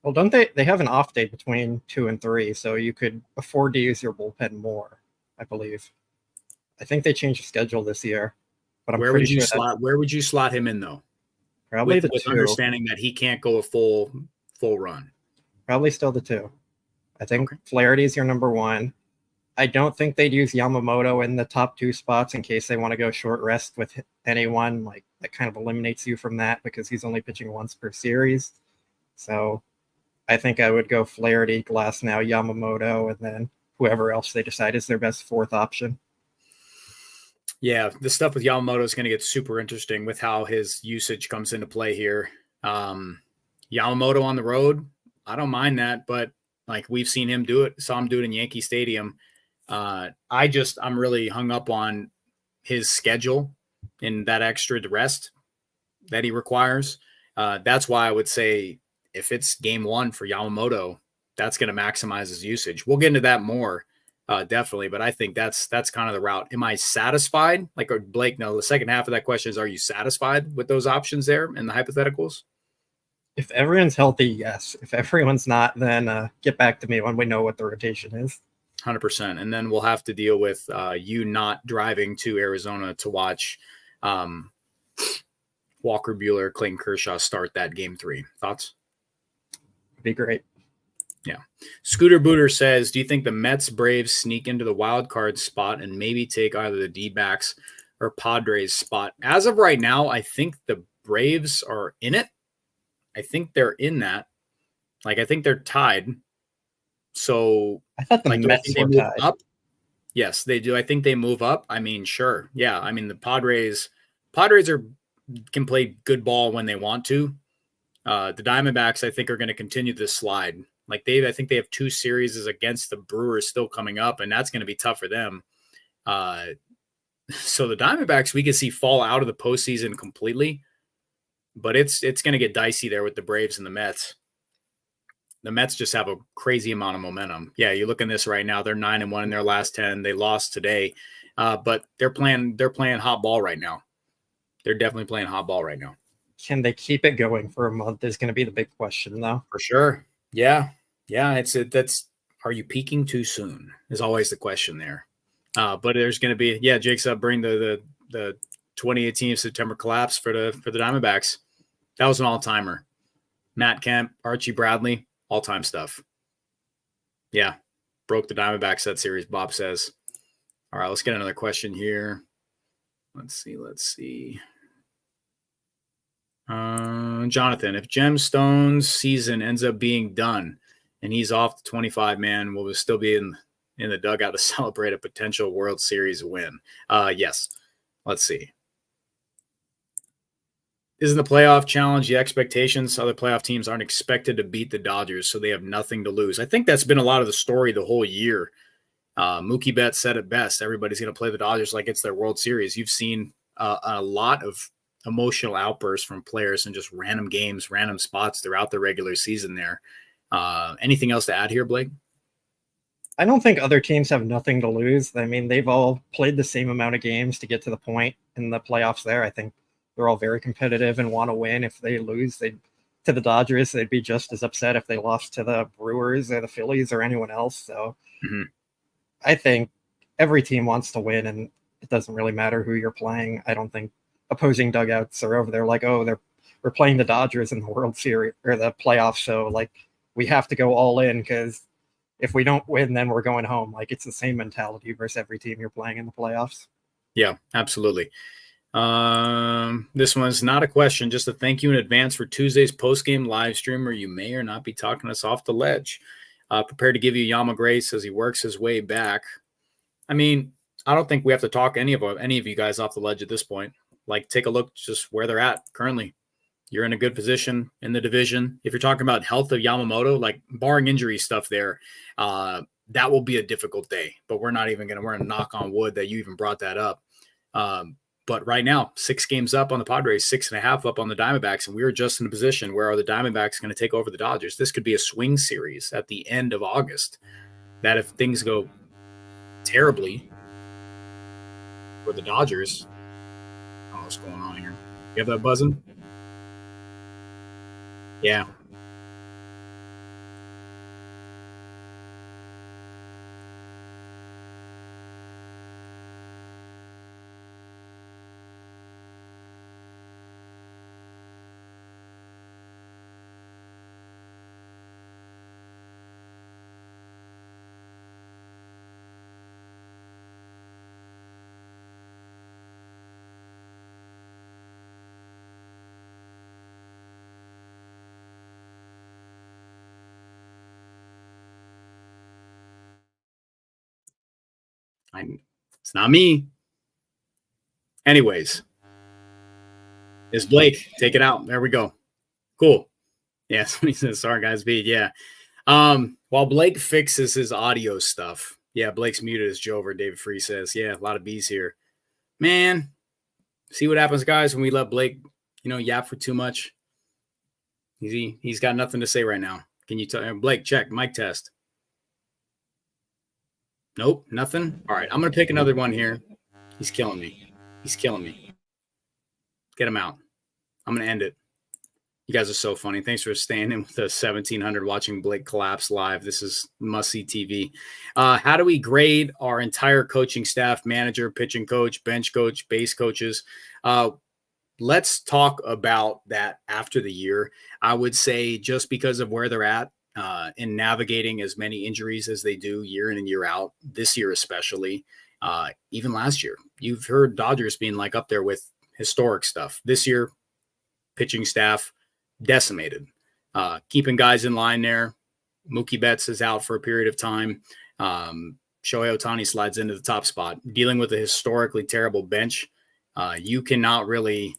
Well, don't they have an off day between 2 and 3, so you could afford to use your bullpen more. I believe. I think they changed the schedule this year, but I'm Where pretty would you sure slot? Where would you slot him in though? probably the With 2. understanding that he can't go a full run. Probably still the 2. I think Okay. Flaherty is your number 1. I don't think they'd use Yamamoto in the top 2 spots in case they want to go short rest with anyone. Like, that kind of eliminates you from that because he's only pitching once per series. So I think I would go Flaherty, Glasnow, Yamamoto, and then whoever else they decide is their best 4th option. Yeah, the stuff with Yamamoto is going to get super interesting with how his usage comes into play here. Yamamoto on the road, I don't mind that, but like we've seen him do it, saw him do it in Yankee Stadium. I'm really hung up on his schedule and that extra rest that he requires. That's why I would say if it's game 1 for Yamamoto, that's going to maximize his usage. We'll get into that more, definitely, but I think that's kind of the route. Am I satisfied? Like Blake, no, the second half of that question is, are you satisfied with those options there and the hypotheticals? If everyone's healthy, yes. If everyone's not, then get back to me when we know what the rotation is. 100%. And then we'll have to deal with you not driving to Arizona to watch Walker Buehler, Clayton Kershaw start that game 3. Thoughts? It'd be great. Yeah. Scooter Booter says, do you think the Mets Braves sneak into the wild card spot and maybe take either the D-backs or Padres spot? As of right now, I think the Braves are in it. I think they're in that. Like, I think they're tied. So I thought the Mets were tied. Up? Yes, they do. I think they move up. I mean, sure. Yeah. I mean, the Padres can play good ball when they want to. The Diamondbacks, I think, are going to continue this slide. Like I think they have 2 series against the Brewers still coming up, and that's going to be tough for them. So the Diamondbacks we can see fall out of the postseason completely, but it's going to get dicey there with the Braves and the Mets. The Mets just have a crazy amount of momentum. Yeah, you look in this right now; they're 9-1 in their last 10. They lost today, but they're playing hot ball right now. They're definitely playing hot ball right now. Can they keep it going for a month is going to be the big question, though. For sure. Yeah. Are you peaking too soon is always the question there. But there's going to be, Jake's up bring the 2018 September collapse for the Diamondbacks. That was an all-timer. Matt Kemp, Archie Bradley, all-time stuff. Yeah. Broke the Diamondbacks that series, Bob says. All right, let's get another question here. Let's see. Jonathan, if Gemstone's season ends up being done and he's off the 25-man, will we still be in the dugout to celebrate a potential World Series win? Yes. Let's see. Isn't the playoff challenge the expectations? Other playoff teams aren't expected to beat the Dodgers, so they have nothing to lose. I think that's been a lot of the story the whole year. Mookie Betts said it best. Everybody's going to play the Dodgers like it's their World Series. You've seen a lot of emotional outbursts from players in just random games, random spots throughout the regular season there. Anything else to add here, Blake? I don't think other teams have nothing to lose. I mean, they've all played the same amount of games to get to the point in the playoffs there. I think they're all very competitive and want to win. If they lose to the Dodgers, they'd be just as upset if they lost to the Brewers or the Phillies or anyone else. So I think every team wants to win, and it doesn't really matter who you're playing. I don't think opposing dugouts are over there like, oh, we're playing the Dodgers in the World Series or the playoffs, so like we have to go all in because if we don't win, then we're going home. Like, it's the same mentality versus every team you're playing in the playoffs. Yeah, absolutely. This one's not a question, just a thank you in advance for Tuesday's post-game live stream where you may or not be talking us off the ledge. Prepared to give you Yama Grace as he works his way back. I mean, I don't think we have to talk any of you guys off the ledge at this point. Like, take a look just where they're at currently. You're in a good position in the division. If you're talking about health of Yamamoto, like barring injury stuff there, that will be a difficult day. But we're going to knock on wood that you even brought that up. But right now, 6 games up on the Padres, 6.5 up on the Diamondbacks, and we're just in a position where are the Diamondbacks going to take over the Dodgers? This could be a swing series at the end of August. That if things go terribly for the Dodgers, what's going on here? You have that buzzing? Yeah. It's not me. Anyways, it's Blake. Take it out. There we go. Cool. Yeah, somebody says, sorry, guys, beat. Yeah. While Blake fixes his audio stuff. Yeah, Blake's muted as Joe over. David Free says, yeah, a lot of bees here. Man, see what happens, guys, when we let Blake, yap for too much. He's got nothing to say right now. Can you tell Blake, check, mic test. Nope, nothing. All right, I'm going to pick another one here. He's killing me. Get him out. I'm going to end it. You guys are so funny. Thanks for staying in with the 1700 watching Blake collapse live. This is must-see TV. How do we grade our entire coaching staff, manager, pitching coach, bench coach, base coaches? Let's talk about that after the year. I would say just because of where they're at in navigating as many injuries as they do year in and year out, this year especially, even last year. You've heard Dodgers being like up there with historic stuff. This year, pitching staff decimated, keeping guys in line there. Mookie Betts is out for a period of time. Shohei Ohtani slides into the top spot, dealing with a historically terrible bench. You cannot really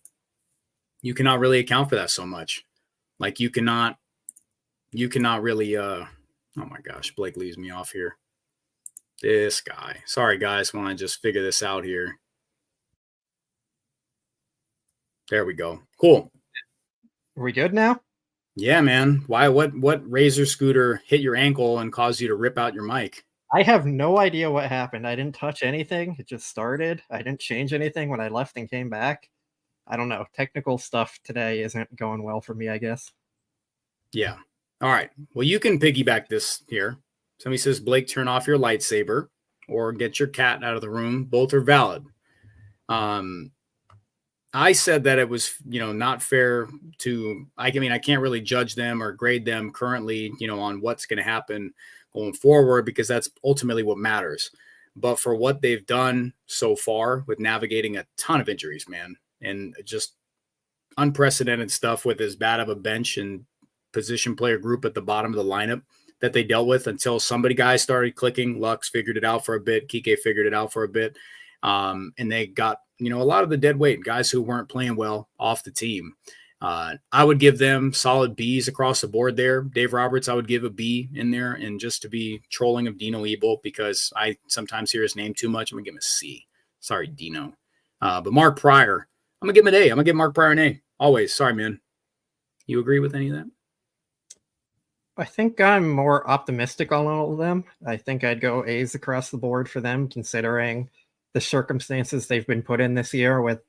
account for that so much. Like you cannot really, oh my gosh, Blake leaves me off here. This guy, sorry guys, when I just figure this out here. There we go. Cool. Are we good now? Yeah, man. Why? What razor scooter hit your ankle and caused you to rip out your mic? I have no idea what happened. I didn't touch anything. It just started. I didn't change anything when I left and came back. I don't know. Technical stuff today isn't going well for me, I guess. Yeah. All right. Well, you can piggyback this here. Somebody says, Blake, turn off your lightsaber or get your cat out of the room. Both are valid. I said that it was, not fair to, I can't really judge them or grade them currently, on what's going to happen going forward, because that's ultimately what matters. But for what they've done so far with navigating a ton of injuries, man, and just unprecedented stuff with as bad of a bench and position player group at the bottom of the lineup that they dealt with until guys started clicking. Lux figured it out for a bit. Kike figured it out for a bit. And they got, a lot of the dead weight guys who weren't playing well off the team. I would give them solid Bs across the board there. Dave Roberts, I would give a B in there. And just to be trolling of Dino Ebel, because I sometimes hear his name too much, I'm going to give him a C. Sorry, Dino. But Mark Pryor, I'm going to give him an A. I'm going to give Mark Pryor an A. Always. Sorry, man. You agree with any of that? I think I'm more optimistic on all of them. I think I'd go A's across the board for them, considering the circumstances they've been put in this year with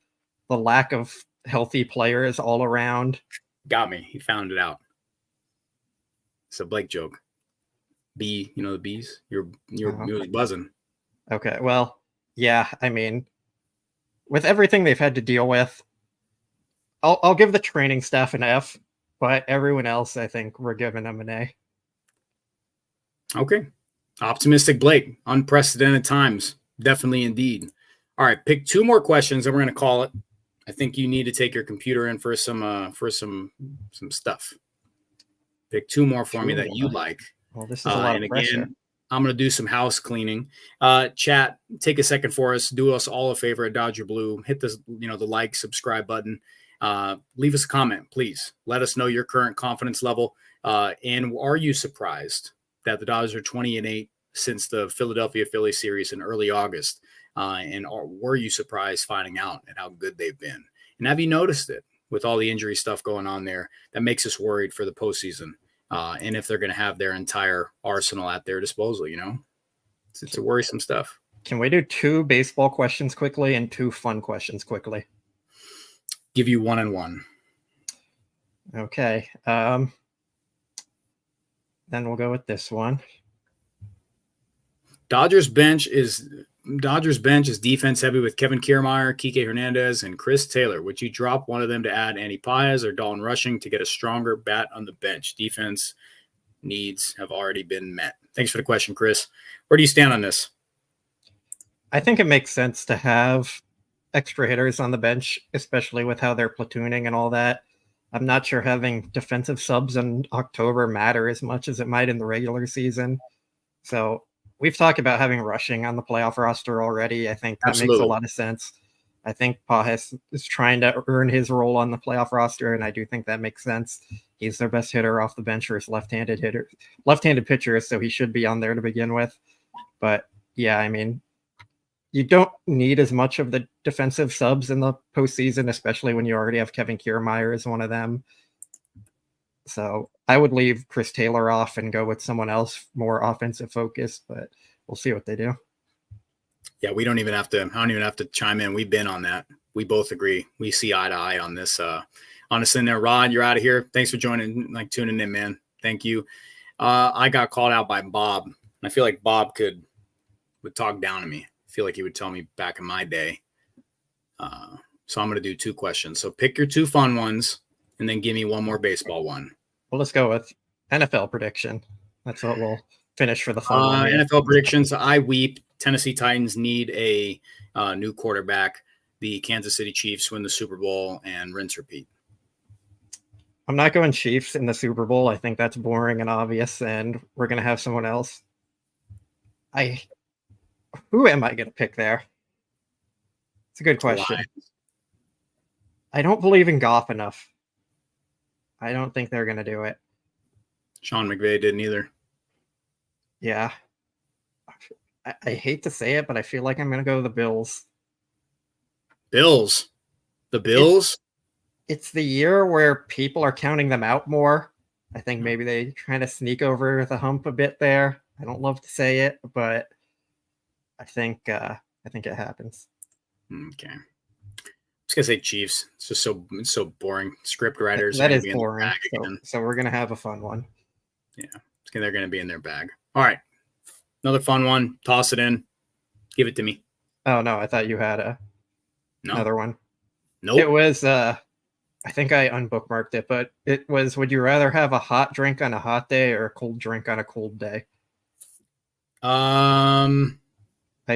the lack of healthy players all around. Got me. He found it out. It's a Blake joke. B, the bees? You're buzzing. Okay. Well, yeah, with everything they've had to deal with, I'll give the training staff an F, but everyone else, I think we're giving them an A. Okay. Optimistic Blake. Unprecedented times. Definitely indeed. All right. Pick two more questions and we're going to call it. I think you need to take your computer in for some stuff. Pick two more for me that you like. Well, this is a lot of pressure. Again, I'm going to do some house cleaning. Chat, take a second for us. Do us all a favor at Dodger Blue. Hit the like, subscribe button. Leave us a comment, please. Let us know your current confidence level. And are you surprised that the Dodgers are 20-8 since the Philadelphia Phillies series in early August? Were you surprised finding out at how good they've been? And have you noticed it with all the injury stuff going on there that makes us worried for the postseason? And if they're going to have their entire arsenal at their disposal, it's a worrisome stuff. Can we do 2 baseball questions quickly and 2 fun questions quickly? Give you 1 and 1. Okay. Then we'll go with this one. Dodgers bench is defense heavy with Kevin Kiermaier, Kike Hernandez, and Chris Taylor. Would you drop one of them to add Andy Paez or Dalton Rushing to get a stronger bat on the bench? Defense needs have already been met. Thanks for the question, Chris. Where do you stand on this? I think it makes sense to have extra hitters on the bench, especially with how they're platooning and all that. I'm not sure having defensive subs in October matter as much as it might in the regular season. So we've talked about having rushing on the playoff roster already. I think that makes a lot of sense. I think Pages is trying to earn his role on the playoff roster, and I do think that makes sense. He's their best hitter off the bench versus left-handed pitchers, so he should be on there to begin with. But yeah, I mean, you don't need as much of the defensive subs in the postseason, especially when you already have Kevin Kiermaier as one of them. So I would leave Chris Taylor off and go with someone else more offensive focused, but we'll see what they do. Yeah, I don't even have to chime in. We've been on that. We both agree. We see eye to eye on this. Honestly, there, Rod, you're out of here. Thanks for joining, tuning in, man. Thank you. I got called out by Bob. I feel like Bob would talk down to me. I feel like he would tell me back in my day. So I'm going to do 2 questions. So pick your 2 fun ones and then give me one more baseball one. Well, let's go with NFL prediction. That's what we'll finish for the fun one. NFL predictions. I weep. Tennessee Titans need a new quarterback. The Kansas City Chiefs win the Super Bowl and rinse repeat. I'm not going Chiefs in the Super Bowl. I think that's boring and obvious, and we're going to have someone else. Who am I going to pick there? It's a good question. I don't believe in Goff enough. I don't think they're going to do it. Sean McVay didn't either. Yeah. I hate to say it, but I feel like I'm going to go the Bills. Bills? The Bills? It's the year where people are counting them out more. I think maybe they try to sneak over the hump a bit there. I don't love to say it, but I think it happens. Okay. I was gonna say Chiefs. It's just so boring. Script writers. That is boring. So we're gonna have a fun one. Yeah, they're gonna be in their bag. All right, another fun one. Toss it in. Give it to me. Oh no, I thought you had another one. Nope. It was. I think I unbookmarked it, but it was: would you rather have a hot drink on a hot day or a cold drink on a cold day? Nice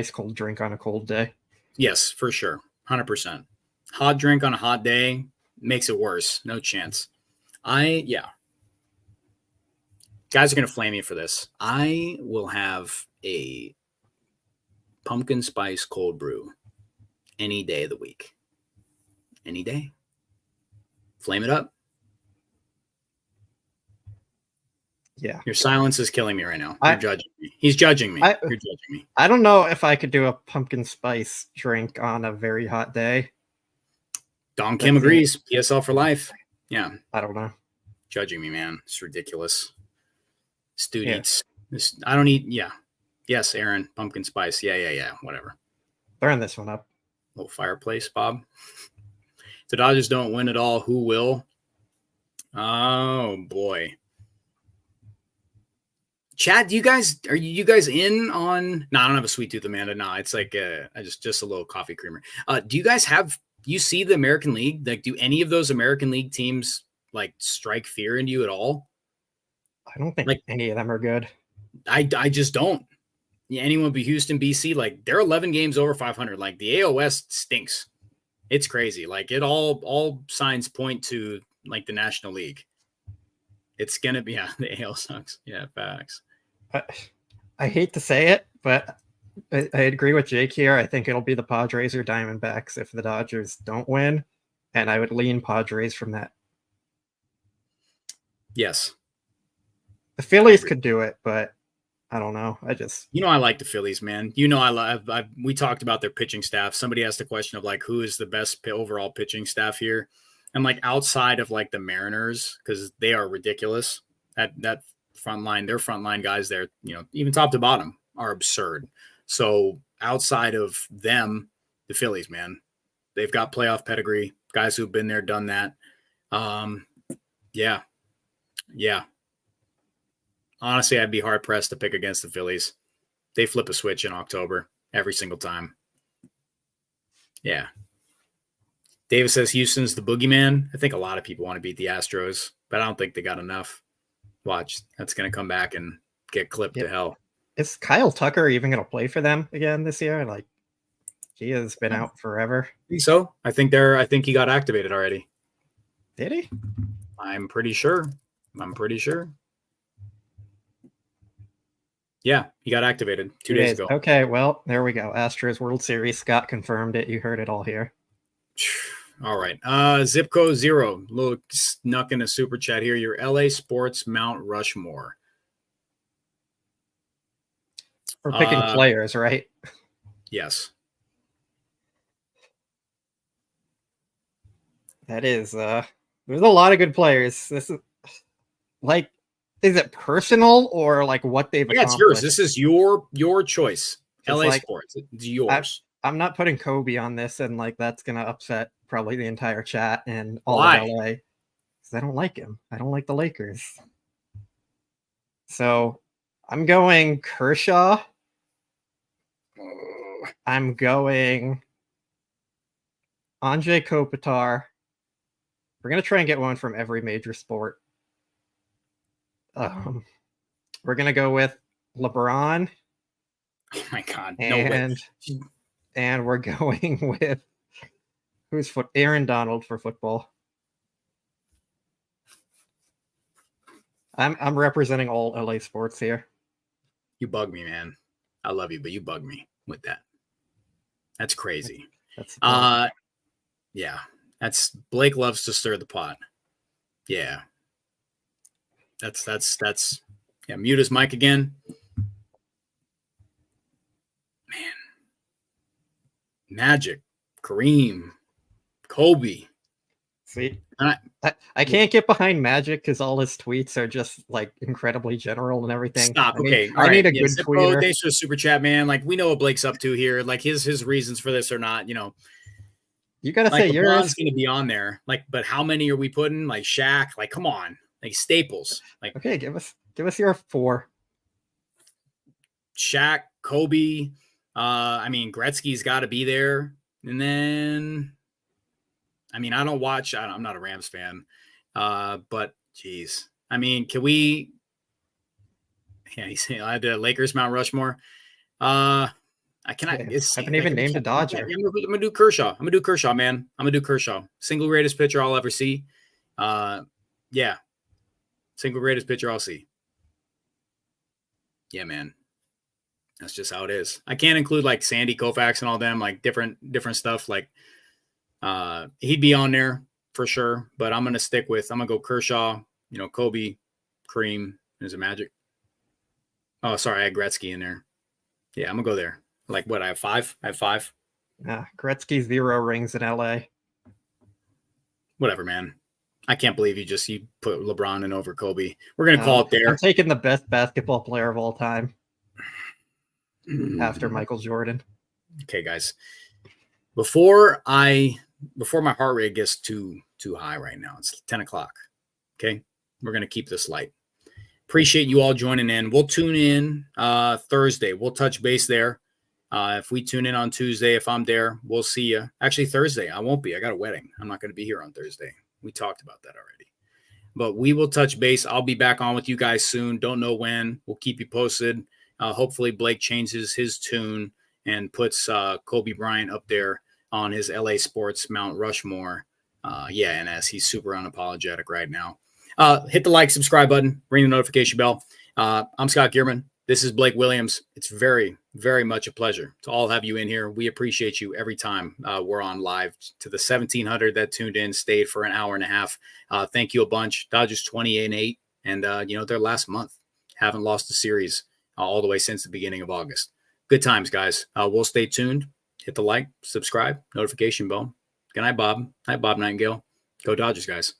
cold drink on a cold day. Yes, for sure. 100%. Hot drink on a hot day makes it worse. No chance. Guys are going to flame me for this. I will have a pumpkin spice cold brew any day of the week. Any day. Flame it up. Yeah. Your silence is killing me right now. You're judging me. He's judging me. You're judging me. I don't know if I could do a pumpkin spice drink on a very hot day. Don Kim agrees. PSL for life. Yeah. I don't know. Judging me, man. It's ridiculous. This dude eats. I don't eat. Yeah. Yes, Aaron. Pumpkin spice. Yeah. Whatever. Burn this one up. Little fireplace, Bob. If the Dodgers don't win at all, who will? Oh, boy. Chad, are you guys in on? No, I don't have a sweet tooth, Amanda. No, it's like just a little coffee creamer. Do you guys you see the American League? Like, do any of those American League teams like strike fear into you at all? I don't think any of them are good. I just don't. Yeah, anyone but Houston, BC, like they're 11 games over 500. Like the AOS stinks. It's crazy. Like it all signs point to like the National League. It's going to be, the AL sucks. Yeah, facts. I hate to say it, but I agree with Jake here. I think it'll be the Padres or Diamondbacks if the Dodgers don't win, and I would lean Padres from that. Yes. The Phillies could do it, but I don't know. I like the Phillies, man. We talked about their pitching staff. Somebody asked the question of like, who is the best overall pitching staff here? And like outside of like the Mariners, because they are ridiculous. That front line, their front line guys there, even top to bottom are absurd. So outside of them, the Phillies, man, they've got playoff pedigree, guys who've been there, done that. Yeah. Honestly, I'd be hard pressed to pick against the Phillies. They flip a switch in October every single time. Yeah. Davis says Houston's the boogeyman. I think a lot of people want to beat the Astros, but I don't think they got enough. Watch, that's going to come back and get clipped to hell. Is Kyle Tucker even going to play for them again this year? Like, he has been out forever. I think so. I think he got activated already. Did he? I'm pretty sure. Yeah, he got activated 2 days ago. Okay, well, there we go. Astros World Series. Scott confirmed it. You heard it all here. All right. Zipco Zero. Little snuck in a super chat here. Your LA Sports Mount Rushmore. We're picking players, right? Yes. That is, there's a lot of good players. This is like, is it personal or like what they've accomplished? It's yours. This is your choice. LA like, Sports. It's yours. I'm not putting Kobe on this, and like that's gonna upset probably the entire chat and all Why? of LA. Because I don't like him. I don't like the Lakers. So I'm going Kershaw. I'm going Anjay Kopitar. We're going to try and get one from every major sport. We're going to go with LeBron. Oh my God. And we're going with Aaron Donald for football. I'm representing all LA sports here. You bug me, man. I love you, but you bug me with that. That's crazy. Yeah. That's Blake loves to stir the pot. Yeah. That's yeah, mute his mic again. Man. Magic, Kareem, Kobe. See, I can't get behind Magic because all his tweets are just like incredibly general and everything. Stop. I need a good tweeter. Thanks for the super chat, man. Like, we know what Blake's up to here. Like, his reasons for this are not, you know. You gotta like, say yours. Going to be on there. Like, but how many are we putting? Like Shaq. Like, come on. Like staples. Like, okay, give us your 4. Shaq, Kobe. I mean, Gretzky's got to be there, and then. I mean, I'm not a Rams fan, but geez. I mean, can we, I did a Lakers Mount Rushmore. I haven't even named a Dodger. I'm going to do Kershaw. I'm going to do Kershaw, man. I'm going to do Kershaw. Single greatest pitcher I'll ever see. Yeah. Single greatest pitcher I'll see. Yeah, man. That's just how it is. I can't include like Sandy Koufax and all them, like different stuff. Like, he'd be on there for sure, but I'm going to go Kershaw, Kobe, Kareem. Is it Magic? Oh, sorry. I had Gretzky in there. Yeah, I'm going to go there. Like what? I have 5. Yeah. Gretzky 0 rings in LA. Whatever, man. I can't believe you put LeBron in over Kobe. We're going to call it there. I'm taking the best basketball player of all time after Michael Jordan. Okay, guys. Before my heart rate gets too high right now, it's 10 o'clock. Okay. We're going to keep this light. Appreciate you all joining in. We'll tune in Thursday. We'll touch base there. If we tune in on Tuesday, if I'm there, we'll see you. Actually, Thursday, I won't be. I got a wedding. I'm not going to be here on Thursday. We talked about that already. But we will touch base. I'll be back on with you guys soon. Don't know when. We'll keep you posted. Hopefully Blake changes his tune and puts Kobe Bryant up there on his LA Sports Mount Rushmore. And as he's super unapologetic right now. Hit the like, subscribe button, ring the notification bell. I'm Scott Geirman. This is Blake Williams. It's very, very much a pleasure to all have you in here. We appreciate you every time we're on live. To the 1,700 that tuned in, stayed for an hour and a half. Thank you a bunch. Dodgers 28-8, and their last month. Haven't lost a series all the way since the beginning of August. Good times, guys. We'll stay tuned. Hit the like, subscribe, notification bell. Good night, Bob. Night, Bob Nightingale. Go Dodgers, guys.